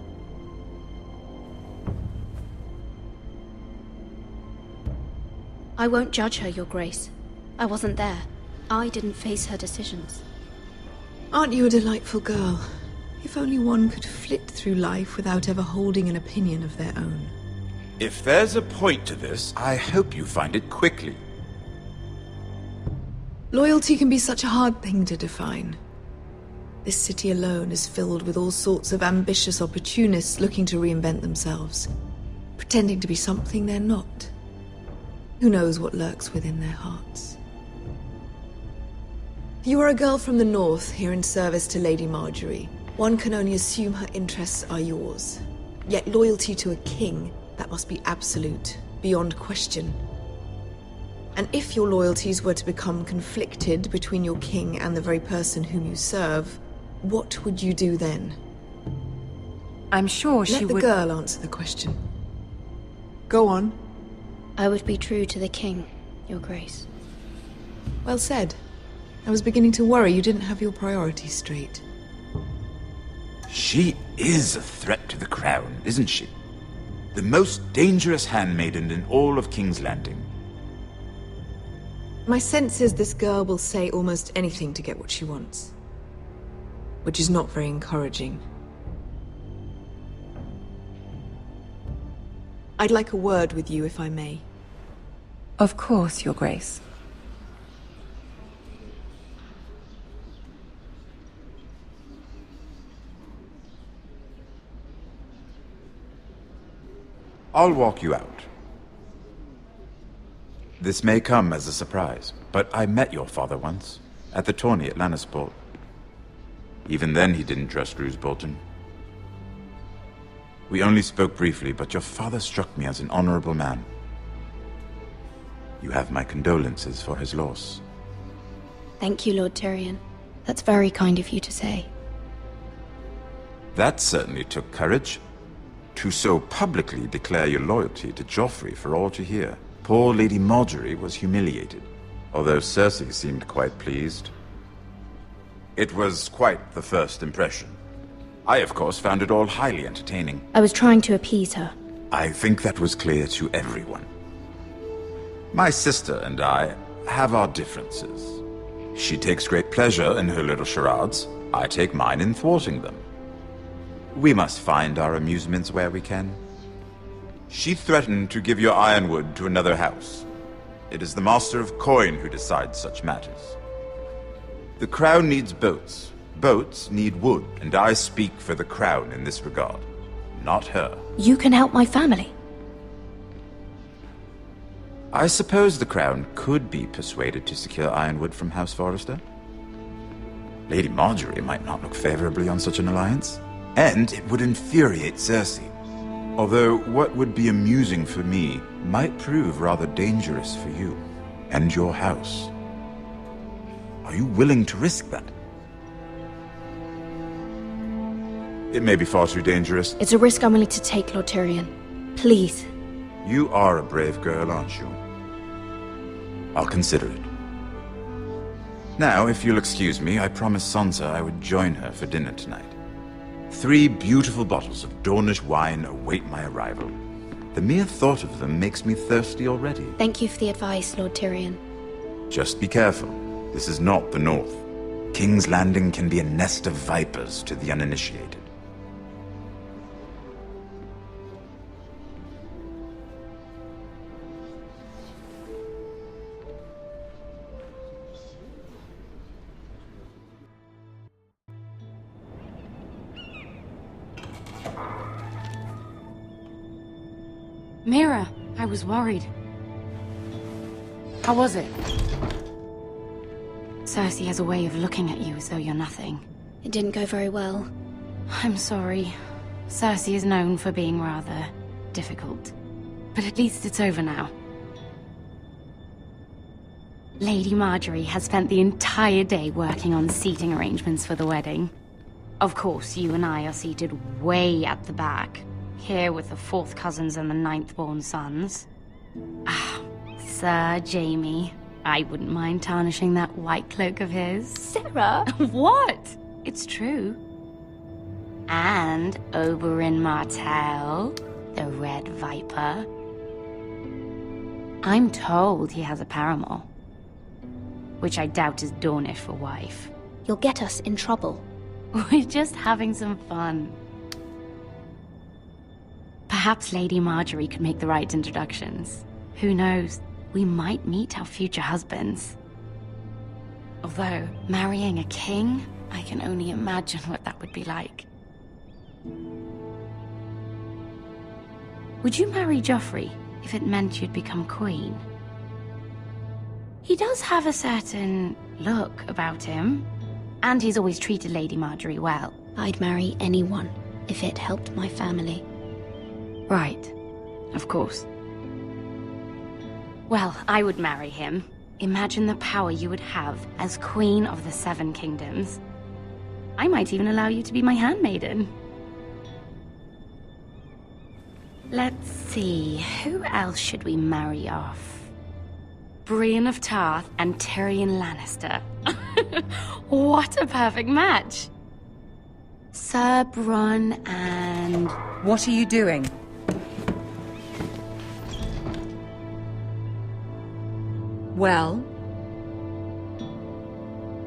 I won't judge her, Your Grace. I wasn't there. I didn't face her decisions. Aren't you a delightful girl? If only one could flit through life without ever holding an opinion of their own. If there's a point to this, I hope you find it quickly. Loyalty can be such a hard thing to define. This city alone is filled with all sorts of ambitious opportunists looking to reinvent themselves, pretending to be something they're not. Who knows what lurks within their hearts? You are a girl from the north, here in service to Lady Marjorie. One can only assume her interests are yours. Yet loyalty to a king, that must be absolute, beyond question. And if your loyalties were to become conflicted between your king and the very person whom you serve, what would you do then? I'm sure she would... Let the girl answer the question. Go on. I would be true to the king, Your Grace. Well said. I was beginning to worry you didn't have your priorities straight. She is a threat to the crown, isn't she? The most dangerous handmaiden in all of King's Landing. My sense is this girl will say almost anything to get what she wants. Which is not very encouraging. I'd like a word with you, if I may. Of course, Your Grace. I'll walk you out. This may come as a surprise, but I met your father once, at the tourney at Lannisport. Even then he didn't trust Roose Bolton. We only spoke briefly, but your father struck me as an honorable man. You have my condolences for his loss. Thank you, Lord Tyrion. That's very kind of you to say. That certainly took courage. To so publicly declare your loyalty to Joffrey for all to hear. Poor Lady Marjorie was humiliated, although Cersei seemed quite pleased. It was quite the first impression. I, of course, found it all highly entertaining. I was trying to appease her. I think that was clear to everyone. My sister and I have our differences. She takes great pleasure in her little charades. I take mine in thwarting them. We must find our amusements where we can. She threatened to give your ironwood to another house. It is the Master of Coin who decides such matters. The Crown needs boats. Boats need wood, and I speak for the Crown in this regard, not her. You can help my family. I suppose the Crown could be persuaded to secure ironwood from House Forrester. Lady Marjorie might not look favorably on such an alliance. And it would infuriate Cersei. Although what would be amusing for me might prove rather dangerous for you and your house. Are you willing to risk that? It may be far too dangerous. It's a risk I'm willing to take, Lord Tyrion. Please. You are a brave girl, aren't you? I'll consider it. Now, if you'll excuse me, I promised Sansa I would join her for dinner tonight. 3 beautiful bottles of Dornish wine await my arrival. The mere thought of them makes me thirsty already. Thank you for the advice, Lord Tyrion. Just be careful. This is not the North. King's Landing can be a nest of vipers to the uninitiated. Mira, I was worried. How was it? Cersei has a way of looking at you as though you're nothing. It didn't go very well. I'm sorry. Cersei is known for being rather difficult. But at least it's over now. Lady Marjorie has spent the entire day working on seating arrangements for the wedding. Of course, you and I are seated way at the back, here with the 4th cousins and the 9th-born sons. Ah, Sir Jaime. I wouldn't mind tarnishing that white cloak of his. Sarah! What? It's true. And Oberyn Martell, the Red Viper. I'm told he has a paramour, which I doubt is Dornish for wife. You'll get us in trouble. We're just having some fun. Perhaps Lady Marjorie could make the right introductions. Who knows? We might meet our future husbands. Although, marrying a king, I can only imagine what that would be like. Would you marry Joffrey if it meant you'd become queen? He does have a certain look about him, and he's always treated Lady Marjorie well. I'd marry anyone if it helped my family. Right. Of course. Well, I would marry him. Imagine the power you would have as Queen of the 7 Kingdoms. I might even allow you to be my handmaiden. Let's see, who else should we marry off? Brienne of Tarth and Tyrion Lannister. What a perfect match! Sir Bronn and... What are you doing? Well?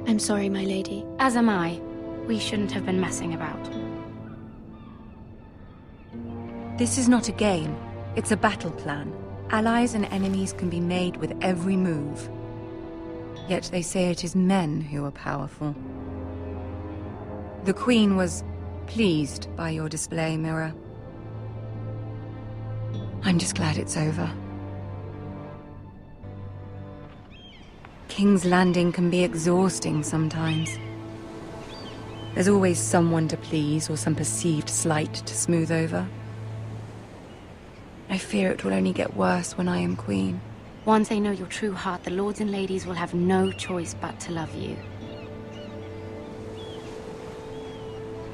I'm sorry, my lady. As am I. We shouldn't have been messing about. This is not a game. It's a battle plan. Allies and enemies can be made with every move. Yet they say it is men who are powerful. The Queen was pleased by your display, Mira. I'm just glad it's over. King's Landing can be exhausting sometimes. There's always someone to please or some perceived slight to smooth over. I fear it will only get worse when I am queen. Once they know your true heart, the lords and ladies will have no choice but to love you.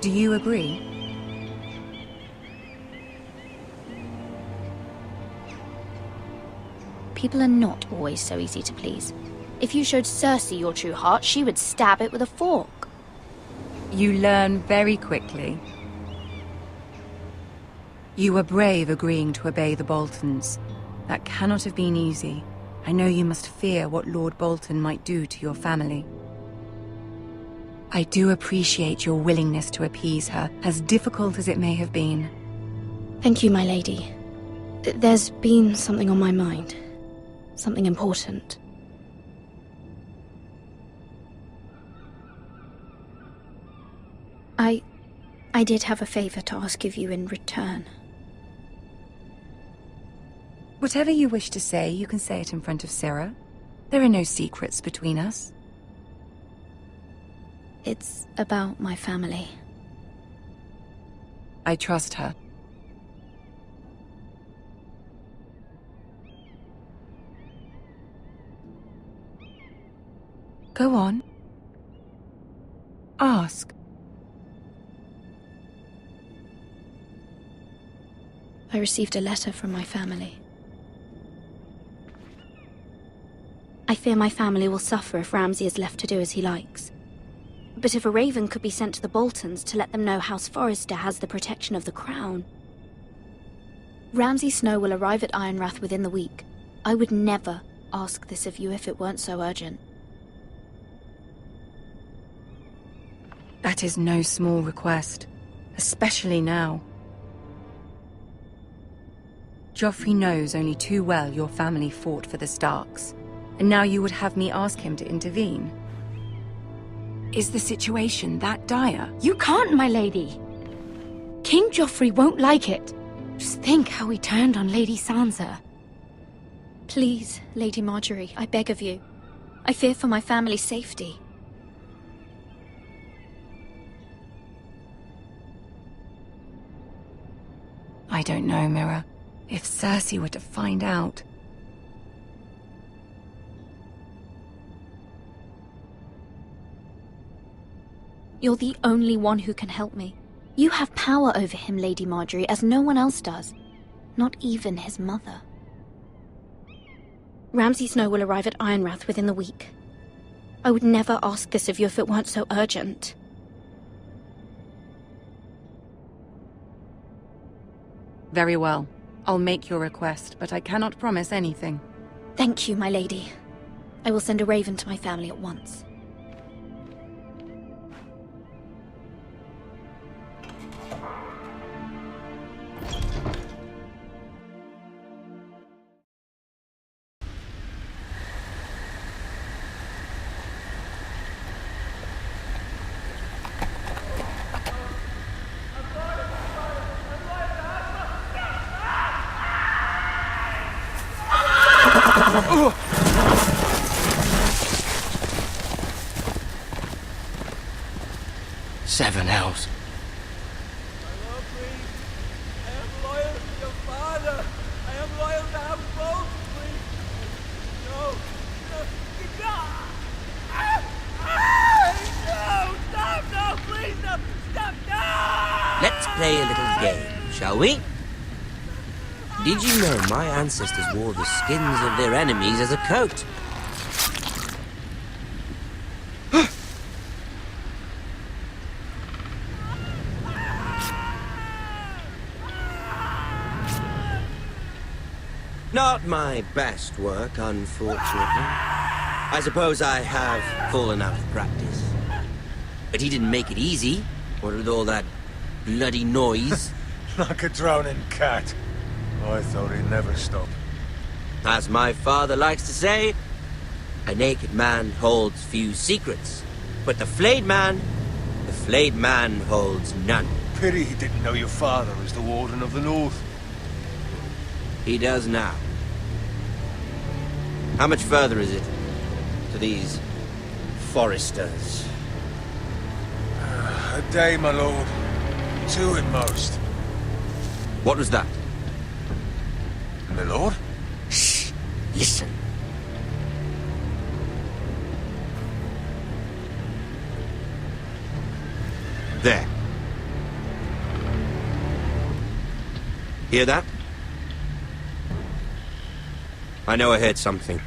Do you agree? People are not always so easy to please. If you showed Cersei your true heart, she would stab it with a fork. You learn very quickly. You were brave agreeing to obey the Boltons. That cannot have been easy. I know you must fear what Lord Bolton might do to your family. I do appreciate your willingness to appease her, as difficult as it may have been. Thank you, my lady. There's been something on my mind. Something important. I did have a favor to ask of you in return. Whatever you wish to say, you can say it in front of Sarah. There are no secrets between us. It's about my family. I trust her. Go on. Ask. I received a letter from my family. I fear my family will suffer if Ramsay is left to do as he likes. But if a raven could be sent to the Boltons to let them know House Forrester has the protection of the crown, Ramsay Snow will arrive at Ironrath within the week. I would never ask this of you if it weren't so urgent. That is no small request, especially now. Joffrey knows only too well your family fought for the Starks, and now you would have me ask him to intervene. Is the situation that dire? You can't, my lady. King Joffrey won't like it. Just think how he turned on Lady Sansa. Please, Lady Marjorie, I beg of you. I fear for my family's safety. I don't know, Mira. If Cersei were to find out... You're the only one who can help me. You have power over him, Lady Marjorie, as no one else does. Not even his mother. Ramsay Snow will arrive at Ironrath within the week. I would never ask this of you if it weren't so urgent. Very well. I'll make your request, but I cannot promise anything. Thank you, my lady. I will send a raven to my family at once. Seven hells. Let's play a little game, shall we? Did you know my ancestors wore the skins of their enemies as a coat? Not my best work, unfortunately. I suppose I have fallen out of practice. But he didn't make it easy, what with all that bloody noise. Like a drowning cat. I thought he'd never stop. As my father likes to say, a naked man holds few secrets. But the flayed man holds none. Pity he didn't know your father was the Warden of the North. He does now. How much further is it to these foresters? A day, my lord. 2 at most. What was that? My lord? Shh! Listen. There. Hear that? I know I heard something.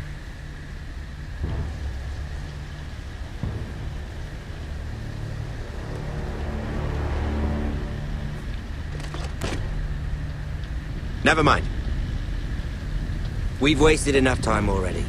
Never mind. We've wasted enough time already.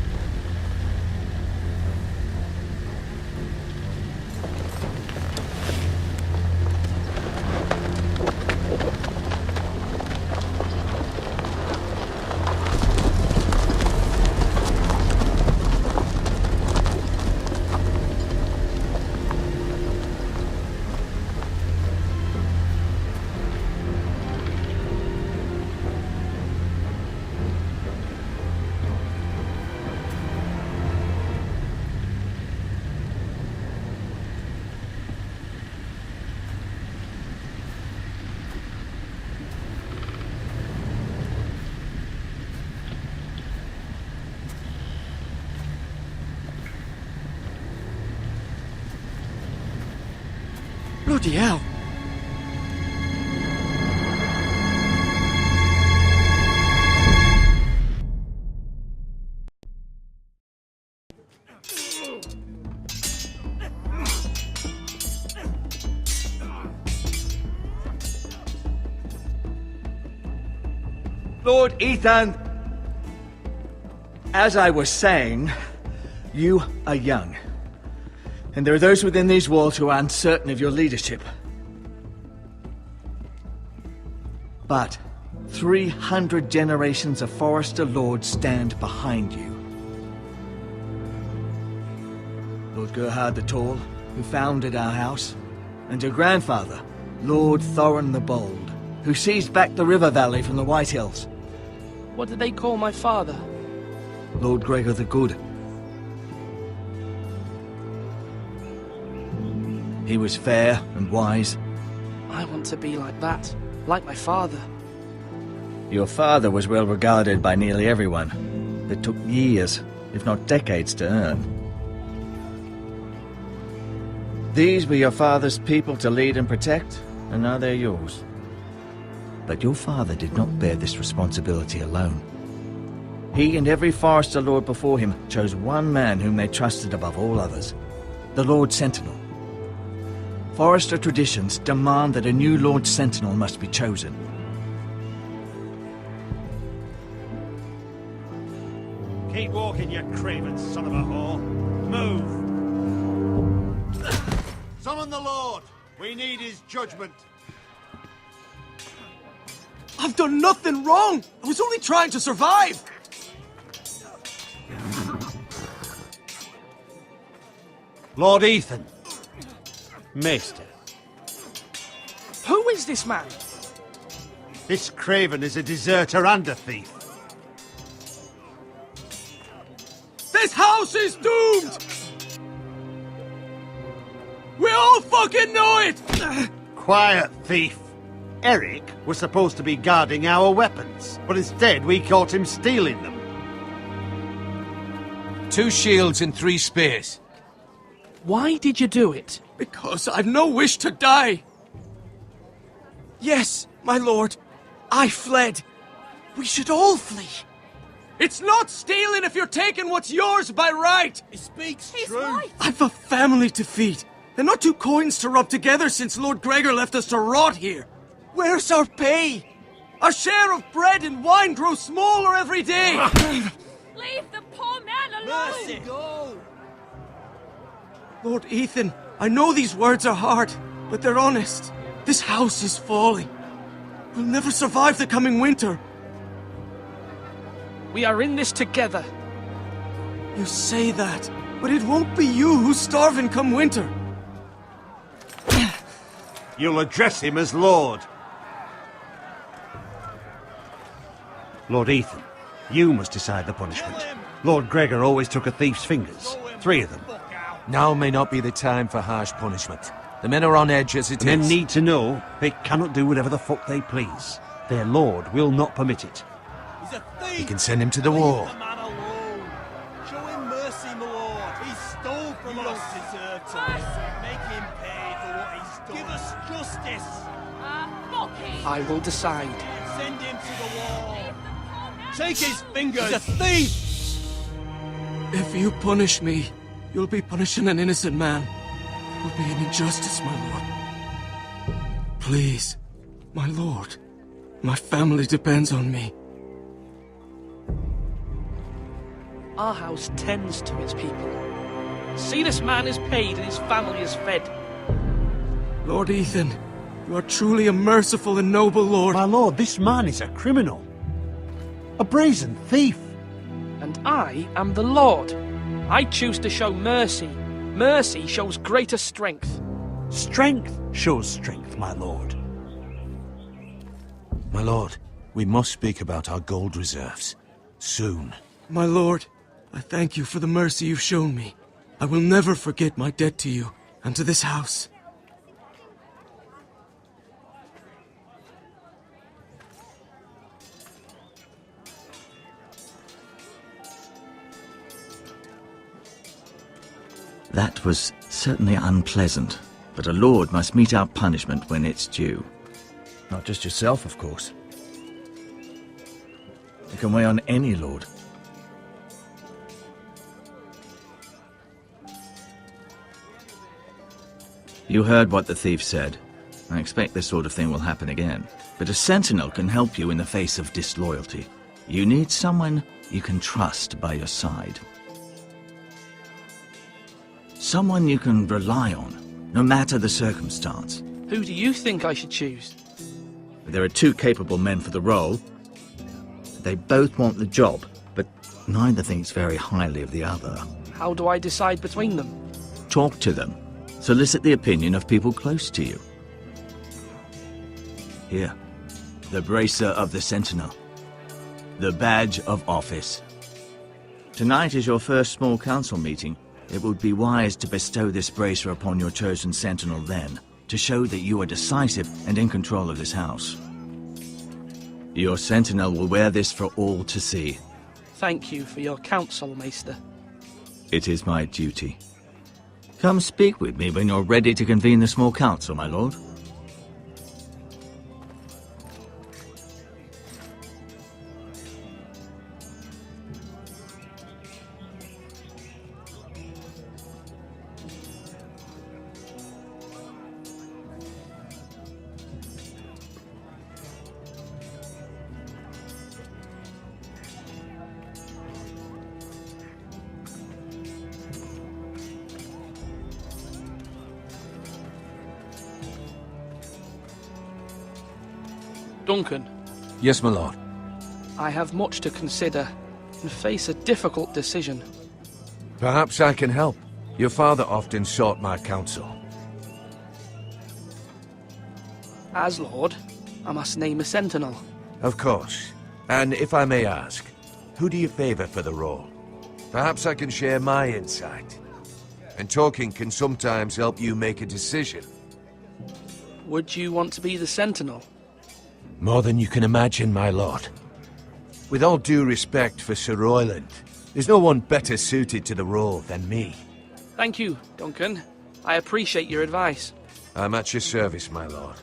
Bloody hell! Lord Ethan! As I was saying, you are young. And there are those within these walls who are uncertain of your leadership. But 300 generations of Forester Lords stand behind you. Lord Gerhard the Tall, who founded our house, and your grandfather, Lord Thorin the Bold, who seized back the river valley from the White Hills. What did they call my father? Lord Gregor the Good. He was fair and wise. I want to be like that, like my father. Your father was well regarded by nearly everyone. It took years, if not decades, to earn. These were your father's people to lead and protect, and now they're yours. But your father did not bear this responsibility alone. He and every Forester Lord before him chose one man whom they trusted above all others, the Lord Sentinel. Forester traditions demand that a new Lord Sentinel must be chosen. Keep walking, you craven son of a whore. Move! Summon the Lord! We need his judgment. I've done nothing wrong! I was only trying to survive! Lord Ethan. Maester. Who is this man? This craven is a deserter and a thief. This house is doomed! We all fucking know it! Quiet, thief. Eric was supposed to be guarding our weapons, but instead we caught him stealing them. 2 shields and 3 spears. Why did you do it? Because I've no wish to die. Yes, my lord. I fled. We should all flee. It's not stealing if you're taking what's yours by right. He speaks true. Right. I've a family to feed, and not 2 coins to rub together since Lord Gregor left us to rot here. Where's our pay? Our share of bread and wine grows smaller every day. Leave the poor man alone! Mercy, go! Lord Ethan, I know these words are hard, but they're honest. This house is falling. We'll never survive the coming winter. We are in this together. You say that, but it won't be you who's starving come winter. You'll address him as Lord. Lord Ethan, you must decide the punishment. Lord Gregor always took a thief's fingers. 3 of them. Now may not be the time for harsh punishment. The men are on edge as it is. Men need to know they cannot do whatever the fuck they please. Their lord will not permit it. He's a thief! You can send him to the war. Leave the man alone. Show him mercy, my lord. He stole from us. Don't deserve to live. Make him pay for what he's done. Give us justice. I will decide. Send him to the wall. Take his fingers. He's a thief. If you punish me, you'll be punishing an innocent man. It will be an injustice, my lord. Please, my lord. My family depends on me. Our house tends to its people. See, this man is paid and his family is fed. Lord Ethan, you are truly a merciful and noble lord. My lord, this man is a criminal. A brazen thief. And I am the Lord. I choose to show mercy. Mercy shows greater strength. Strength shows strength, my lord. My lord, we must speak about our gold reserves. Soon. My lord, I thank you for the mercy you've shown me. I will never forget my debt to you and to this house. That was certainly unpleasant, but a lord must mete out punishment when it's due. Not just yourself, of course. It can weigh on any lord. You heard what the thief said. I expect this sort of thing will happen again. But a sentinel can help you in the face of disloyalty. You need someone you can trust by your side. Someone you can rely on, no matter the circumstance. Who do you think I should choose? There are two capable men for the role. They both want the job, but neither thinks very highly of the other. How do I decide between them? Talk to them. Solicit the opinion of people close to you. Here, the bracer of the Sentinel. The badge of office. Tonight is your first small council meeting. It would be wise to bestow this bracer upon your chosen Sentinel then, to show that you are decisive and in control of this house. Your Sentinel will wear this for all to see. Thank you for your counsel, Maester. It is my duty. Come speak with me when you're ready to convene the small council, my lord. Duncan. Yes, my lord. I have much to consider and face a difficult decision. Perhaps I can help. Your father often sought my counsel. As Lord, I must name a sentinel. Of course. And if I may ask, who do you favor for the role? Perhaps I can share my insight. And talking can sometimes help you make a decision. Would you want to be the sentinel? More than you can imagine, my lord. With all due respect for Sir Royland, there's no one better suited to the role than me. Thank you, Duncan. I appreciate your advice. I'm at your service, my lord.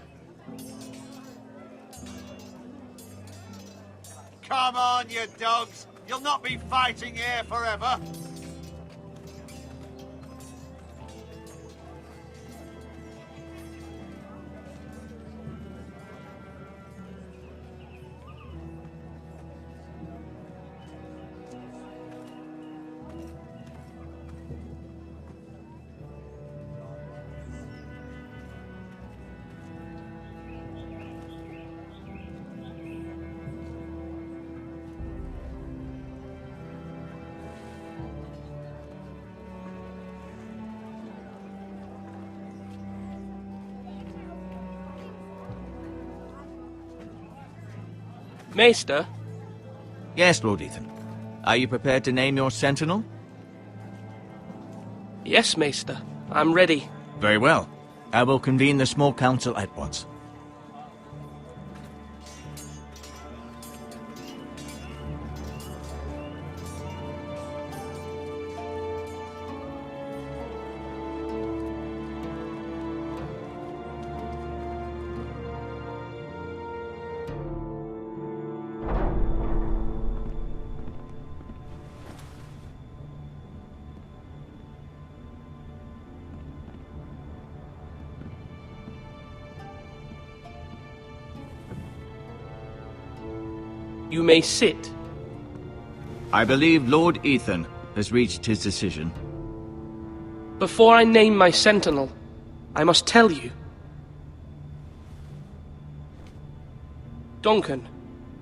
Come on, you dogs! You'll not be fighting here forever! Maester? Yes, Lord Ethan. Are you prepared to name your sentinel? Yes, Maester. I'm ready. Very well. I will convene the small council at once. You may sit. I believe Lord Ethan has reached his decision. Before I name my sentinel, I must tell you. Duncan,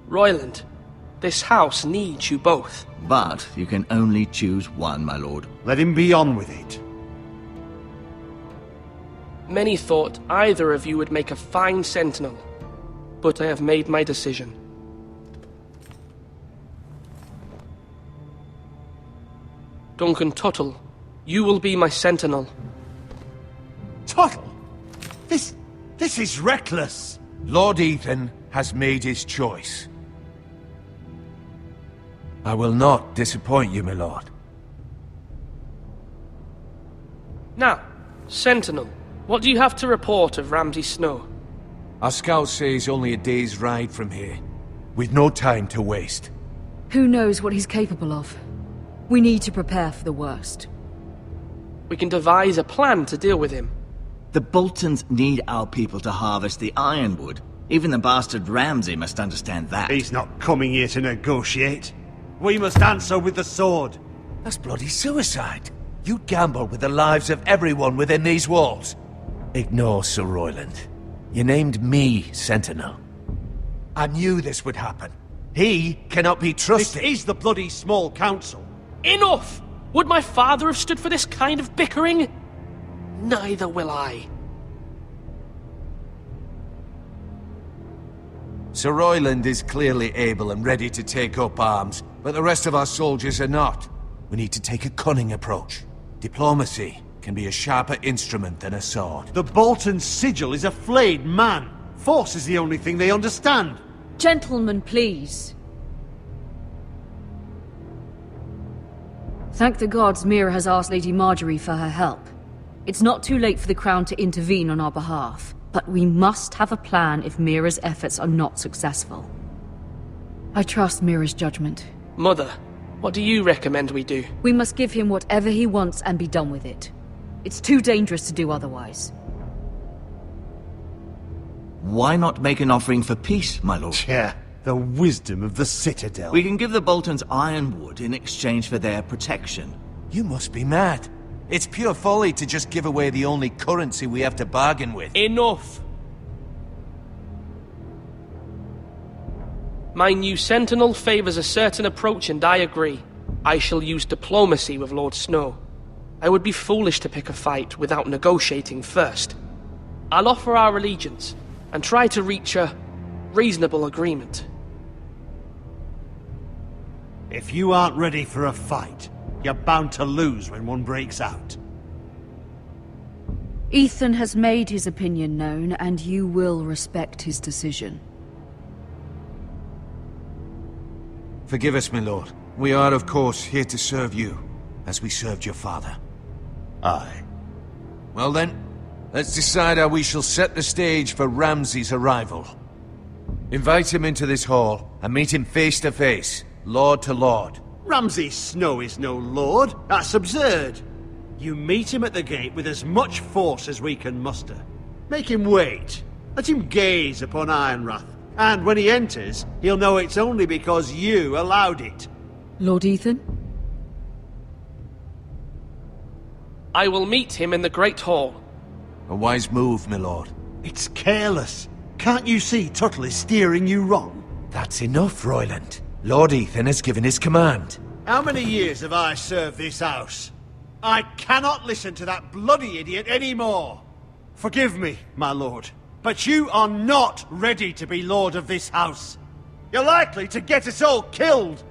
Royland, this house needs you both. But you can only choose one, my lord. Let him be on with it. Many thought either of you would make a fine sentinel, but I have made my decision. Duncan Tuttle, you will be my sentinel. Tuttle? This is reckless. Lord Ethan has made his choice. I will not disappoint you, my lord. Now, Sentinel, what do you have to report of Ramsay Snow? Our scouts say he's only a day's ride from here, with no time to waste. Who knows what he's capable of? We need to prepare for the worst. We can devise a plan to deal with him. The Boltons need our people to harvest the ironwood. Even the bastard Ramsay must understand that. He's not coming here to negotiate. We must answer with the sword. That's bloody suicide. You'd gamble with the lives of everyone within these walls. Ignore Sir Royland. You named me Sentinel. I knew this would happen. He cannot be trusted. This is the bloody small council. Enough! Would my father have stood for this kind of bickering? Neither will I. Sir Royland is clearly able and ready to take up arms, but the rest of our soldiers are not. We need to take a cunning approach. Diplomacy can be a sharper instrument than a sword. The Bolton sigil is a flayed man. Force is the only thing they understand. Gentlemen, please. Thank the gods Mira has asked Lady Marjorie for her help. It's not too late for the Crown to intervene on our behalf, but we must have a plan if Mira's efforts are not successful. I trust Mira's judgment. Mother, what do you recommend we do? We must give him whatever he wants and be done with it. It's too dangerous to do otherwise. Why not make an offering for peace, my lord? Yeah, the wisdom of the Citadel. We can give the Boltons ironwood in exchange for their protection. You must be mad. It's pure folly to just give away the only currency we have to bargain with. Enough! My new Sentinel favors a certain approach, and I agree. I shall use diplomacy with Lord Snow. I would be foolish to pick a fight without negotiating first. I'll offer our allegiance, and try to reach a reasonable agreement. If you aren't ready for a fight, you're bound to lose when one breaks out. Ethan has made his opinion known, and you will respect his decision. Forgive us, my lord. We are, of course, here to serve you, as we served your father. Aye. Well then, let's decide how we shall set the stage for Ramsay's arrival. Invite him into this hall, and meet him face to face, lord to lord. Ramsay Snow is no lord. That's absurd. You meet him at the gate with as much force as we can muster. Make him wait. Let him gaze upon Ironrath. And when he enters, he'll know it's only because you allowed it. Lord Ethan? I will meet him in the Great Hall. A wise move, my lord. It's careless. Can't you see Tuttle is steering you wrong? That's enough, Royland. Lord Ethan has given his command. How many years have I served this house? I cannot listen to that bloody idiot anymore. Forgive me, my lord, but you are not ready to be lord of this house. You're likely to get us all killed.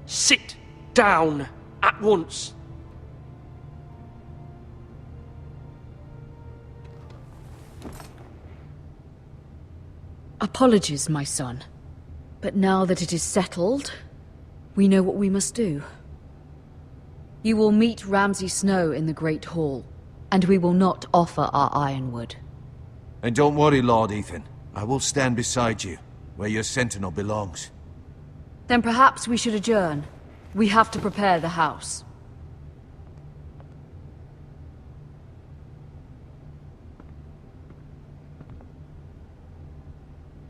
Sit down at once. Apologies, my son. But now that it is settled, we know what we must do. You will meet Ramsay Snow in the Great Hall, and we will not offer our ironwood. And don't worry, Lord Ethan. I will stand beside you, where your sentinel belongs. Then perhaps we should adjourn. We have to prepare the house.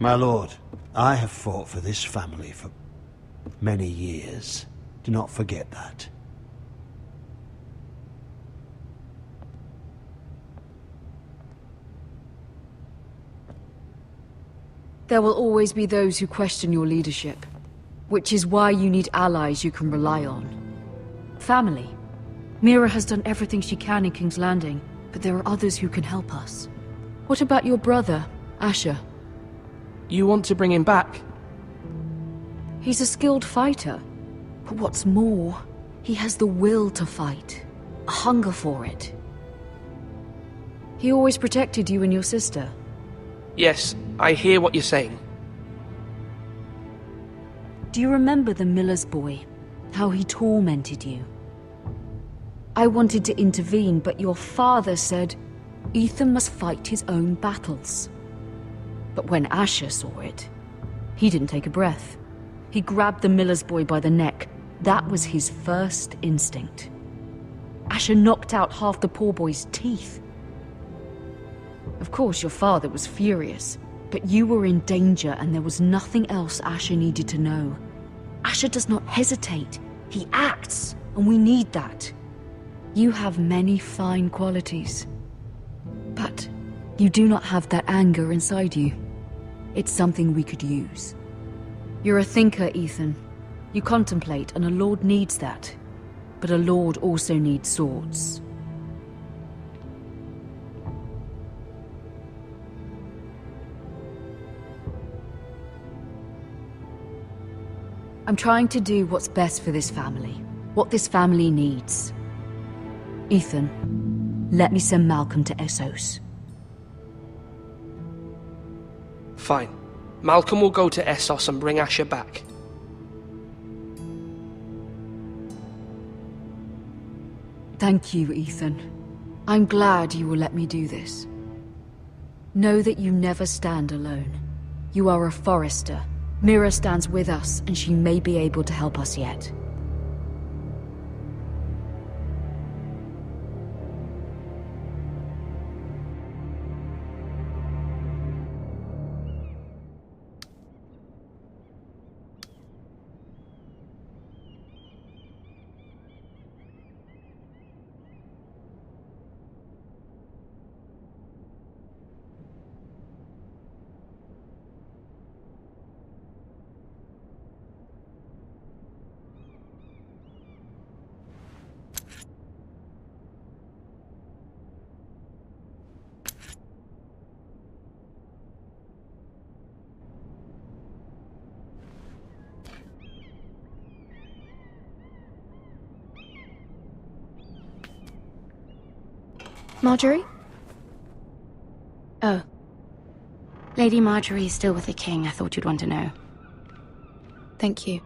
My lord, I have fought for this family for many years. Do not forget that. There will always be those who question your leadership, which is why you need allies you can rely on. Family. Mira has done everything she can in King's Landing, but there are others who can help us. What about your brother, Asher? You want to bring him back? He's a skilled fighter. But what's more, he has the will to fight. A hunger for it. He always protected you and your sister. Yes, I hear what you're saying. Do you remember the miller's boy? How he tormented you? I wanted to intervene, but your father said Ethan must fight his own battles. But when Asher saw it, he didn't take a breath. He grabbed the miller's boy by the neck. That was his first instinct. Asher knocked out half the poor boy's teeth. Of course, your father was furious. But you were in danger and there was nothing else Asher needed to know. Asher does not hesitate. He acts, and we need that. You have many fine qualities. But you do not have that anger inside you. It's something we could use. You're a thinker, Ethan. You contemplate, and a lord needs that. But a lord also needs swords. I'm trying to do what's best for this family. What this family needs. Ethan, let me send Malcolm to Essos. Fine. Malcolm will go to Essos and bring Asher back. Thank you, Ethan. I'm glad you will let me do this. Know that you never stand alone. You are a Forrester. Mira stands with us, and she may be able to help us yet. Marjorie? Oh. Lady Marjorie is still with the king. I thought you'd want to know. Thank you.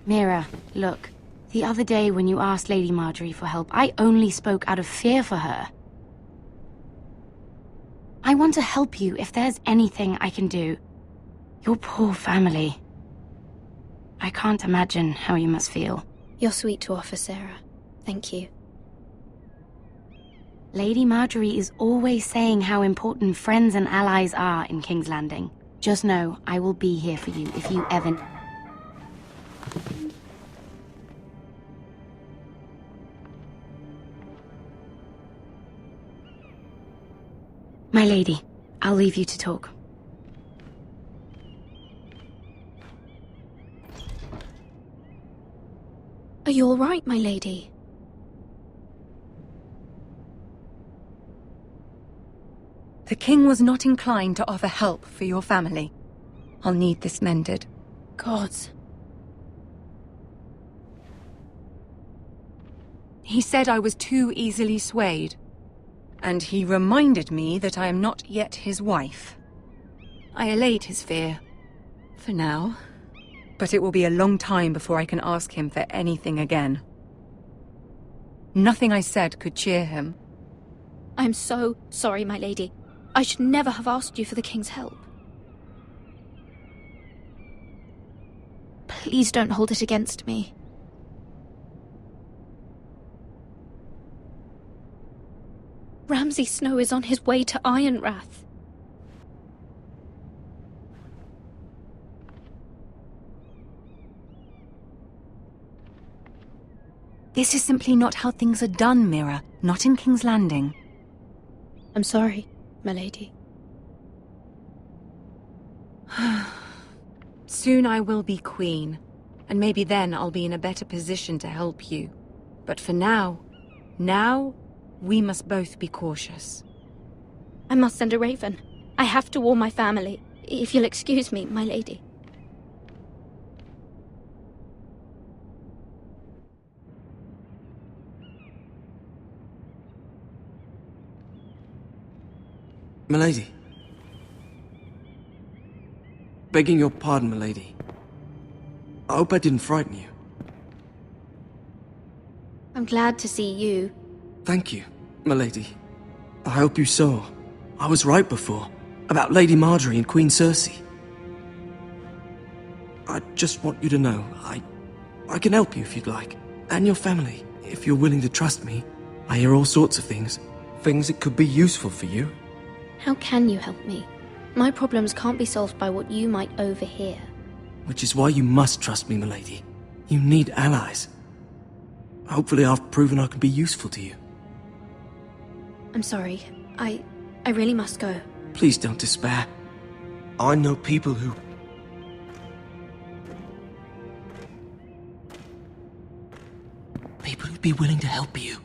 Mira, look. The other day when you asked Lady Marjorie for help, I only spoke out of fear for her. I want to help you if there's anything I can do. Your poor family. I can't imagine how you must feel. You're sweet to offer, Sarah. Thank you. Lady Marjorie is always saying how important friends and allies are in King's Landing. Just know, I will be here for you if you ever... My lady, I'll leave you to talk. Are you all right, my lady? The king was not inclined to offer help for your family. I'll need this mended. Gods. He said I was too easily swayed. And he reminded me that I am not yet his wife. I allayed his fear. For now. But it will be a long time before I can ask him for anything again. Nothing I said could cheer him. I'm so sorry, my lady. I should never have asked you for the king's help. Please don't hold it against me. Ramsay Snow is on his way to Ironrath. This is simply not how things are done, Mira. Not in King's Landing. I'm sorry, my lady. Soon I will be queen, and maybe then I'll be in a better position to help you. But for now, we must both be cautious. I must send a raven. I have to warn my family. If you'll excuse me, my lady. Milady. Begging your pardon, milady. I hope I didn't frighten you. I'm glad to see you. Thank you, milady. I hope you saw. I was right before. About Lady Marjorie and Queen Cersei. I just want you to know, I can help you if you'd like. And your family, if you're willing to trust me. I hear all sorts of things. Things that could be useful for you. How can you help me? My problems can't be solved by what you might overhear. Which is why you must trust me, milady. You need allies. Hopefully I've proven I can be useful to you. I'm sorry. I really must go. Please don't despair. I know people who... People who'd be willing to help you.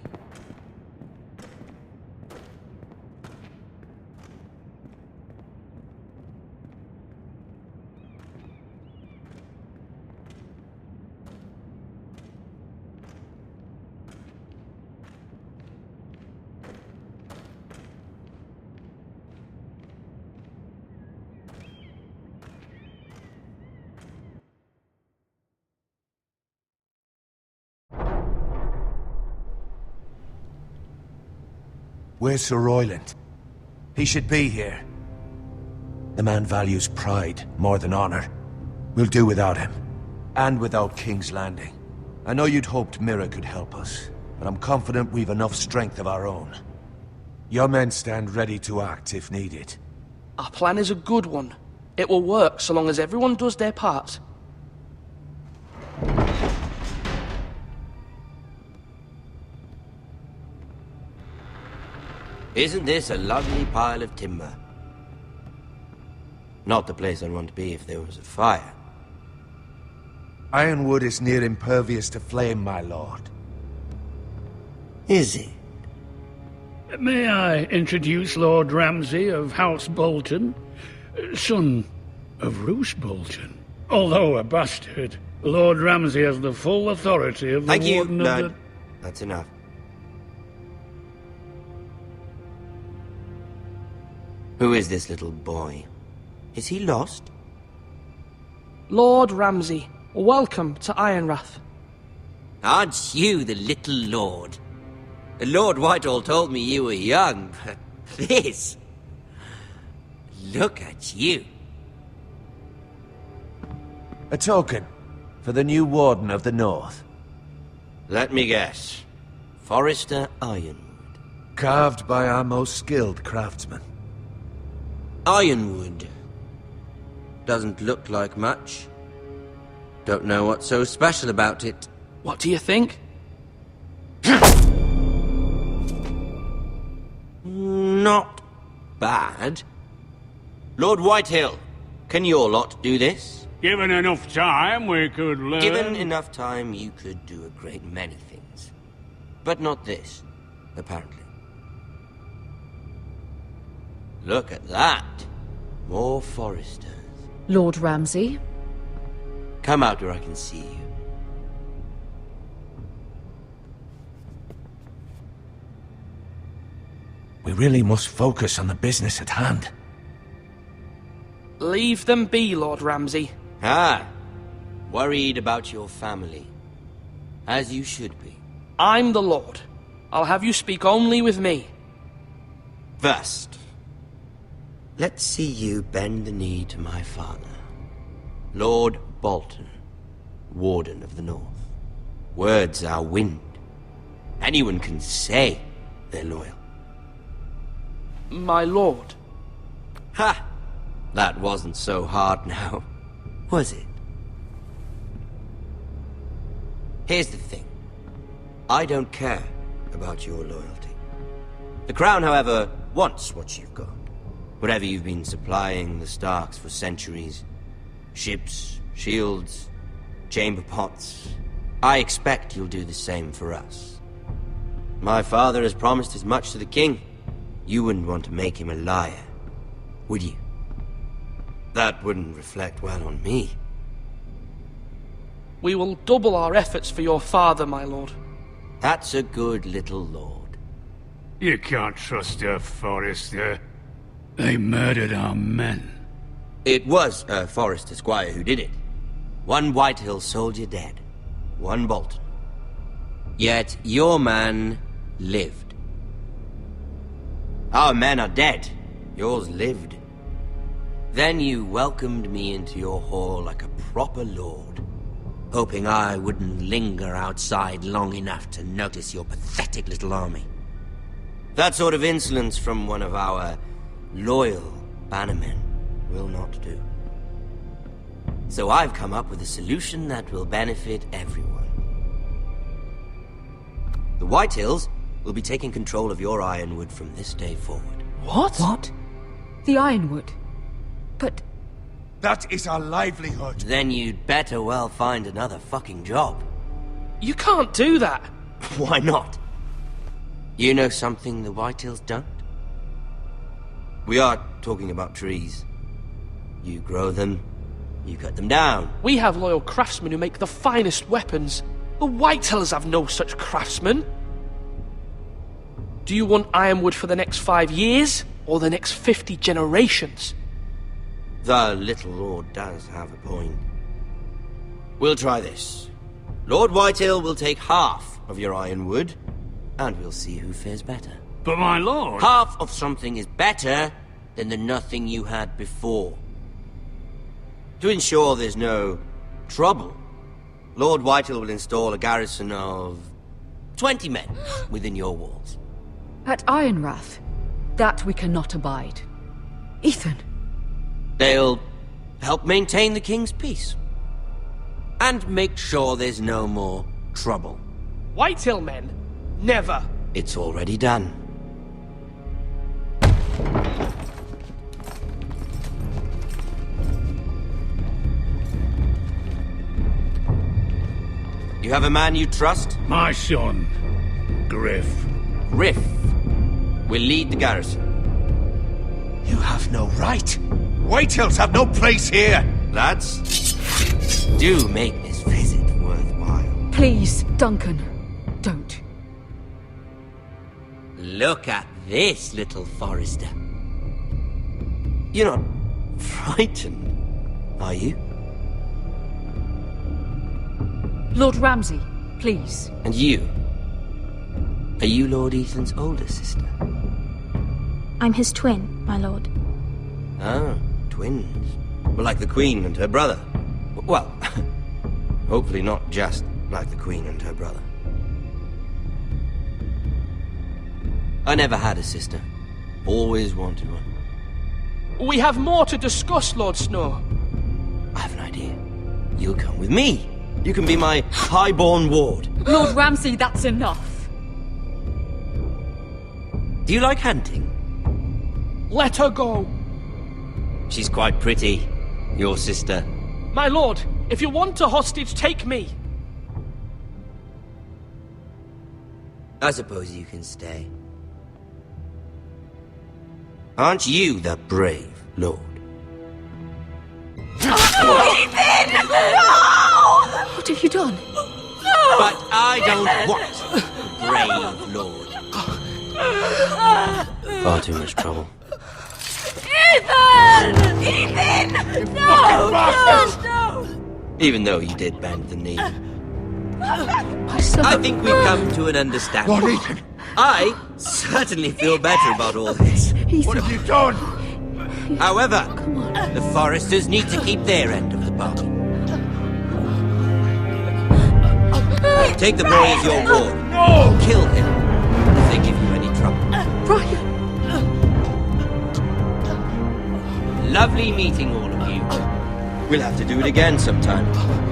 Where's Sir Royland? He should be here. The man values pride more than honor. We'll do without him. And without King's Landing. I know you'd hoped Mira could help us, but I'm confident we've enough strength of our own. Your men stand ready to act if needed. Our plan is a good one. It will work so long as everyone does their part. Isn't this a lovely pile of timber? Not the place I'd want to be if there was a fire. Ironwood is near impervious to flame, my lord. Is it? May I introduce Lord Ramsay of House Bolton, son of Roose Bolton? Although a bastard, Lord Ramsay has the full authority of the Thank you, Warden of Lord. the... That's enough. Who is this little boy? Is he lost? Lord Ramsay, welcome to Ironrath. Aren't you the little lord? Lord Whitehall told me you were young, but this... Look at you. A token for the new Warden of the North. Let me guess. Forrester Ironwood. Carved by our most skilled craftsmen. Ironwood. Doesn't look like much. Don't know what's so special about it. What do you think? Not bad. Lord Whitehill, can your lot do this? Given enough time, we could learn... Given enough time, you could do a great many things. But not this, apparently. Look at that. More Forresters. Lord Ramsay? Come out where I can see you. We really must focus on the business at hand. Leave them be, Lord Ramsay. Ah, worried about your family. As you should be. I'm the Lord. I'll have you speak only with me. First, let's see you bend the knee to my father. Lord Bolton, Warden of the North. Words are wind. Anyone can say they're loyal. My lord. Ha! That wasn't so hard now, was it? Here's the thing. I don't care about your loyalty. The Crown, however, wants what you've got. Whatever you've been supplying the Starks for centuries. Ships, shields, chamber pots. I expect you'll do the same for us. My father has promised as much to the king. You wouldn't want to make him a liar, would you? That wouldn't reflect well on me. We will double our efforts for your father, my lord. That's a good little lord. You can't trust her, Forrester. They murdered our men. It was a Forrester squire who did it. One Whitehill soldier dead. One Bolton. Yet your man lived. Our men are dead. Yours lived. Then you welcomed me into your hall like a proper lord, hoping I wouldn't linger outside long enough to notice your pathetic little army. That sort of insolence from one of our loyal bannermen will not do. So I've come up with a solution that will benefit everyone. The Whitehills will be taking control of your Ironwood from this day forward. What? What? The Ironwood? But... That is our livelihood. Then you'd better well find another fucking job. You can't do that. Why not? You know something the Whitehills don't? We are talking about trees. You grow them, you cut them down. We have loyal craftsmen who make the finest weapons. The Whitehills have no such craftsmen. Do you want Ironwood for the next 5 years, or the next 50 generations? The little lord does have a point. We'll try this. Lord Whitehill will take half of your Ironwood, and we'll see who fares better. But my lord... Half of something is better than the nothing you had before. To ensure there's no trouble, Lord Whitehill will install a garrison of 20 men within your walls. At Ironrath? That we cannot abide. Ethan! They'll help maintain the king's peace. And make sure there's no more trouble. Whitehill men? Never. It's already done. You have a man you trust? My son, Griff. Griff will lead the garrison. You have no right. Whitehills have no place here. Lads, do make this visit worthwhile. Please, Duncan, don't. Look at this, little Forrester. You're not frightened, are you? Lord Ramsay, please. And you? Are you Lord Ethan's older sister? I'm his twin, my lord. Ah, twins. Well, like the Queen and her brother. Well, hopefully not just like the Queen and her brother. I never had a sister. Always wanted one. We have more to discuss, Lord Snow. I have an idea. You'll come with me. You can be my highborn ward. Lord Ramsay, that's enough. Do you like hunting? Let her go. She's quite pretty, your sister. My lord, if you want a hostage, take me. I suppose you can stay. Aren't you the brave lord? Ethan! No! What have you done? But I don't want the brave lord. Far too much trouble. Ethan! Ethan! No! No! Even though you did bend the knee. My son. I think we've come to an understanding. Lord Ethan! I certainly feel better about all this. What have you done? However, the Foresters need to keep their end of the bargain. Take the boy as your ward. No! Kill him if they give you any trouble. Brian! Lovely meeting all of you. We'll have to do it again sometime.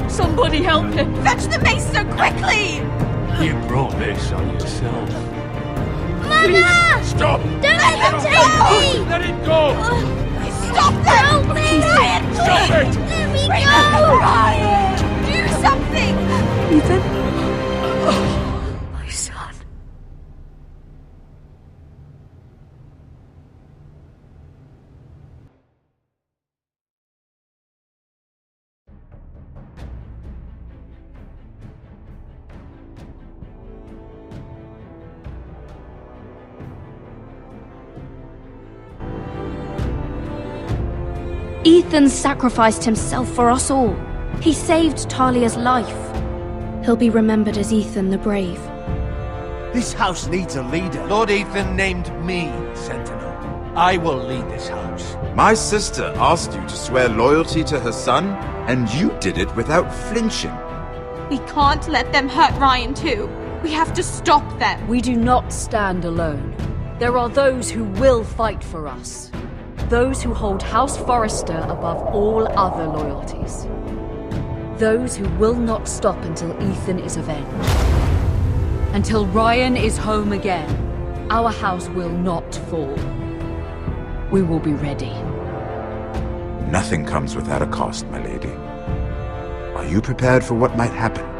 Somebody help him! Fetch the mace so quickly! You brought this on yourself. Mama! Stop! Don't let them take me! Let it go! Stop them! Please! Ryan, Stop it! Let me Bring go! them, Ryan! Do something! Ethan? My son. Ethan sacrificed himself for us all. He saved Talia's life. He'll be remembered as Ethan the Brave. This house needs a leader. Lord Ethan named me Sentinel. I will lead this house. My sister asked you to swear loyalty to her son, and you did it without flinching. We can't let them hurt Ryan too. We have to stop them. We do not stand alone. There are those who will fight for us. Those who hold House Forrester above all other loyalties. Those who will not stop until Ethan is avenged. Until Ryan is home again, our house will not fall. We will be ready. Nothing comes without a cost, my lady. Are you prepared for what might happen?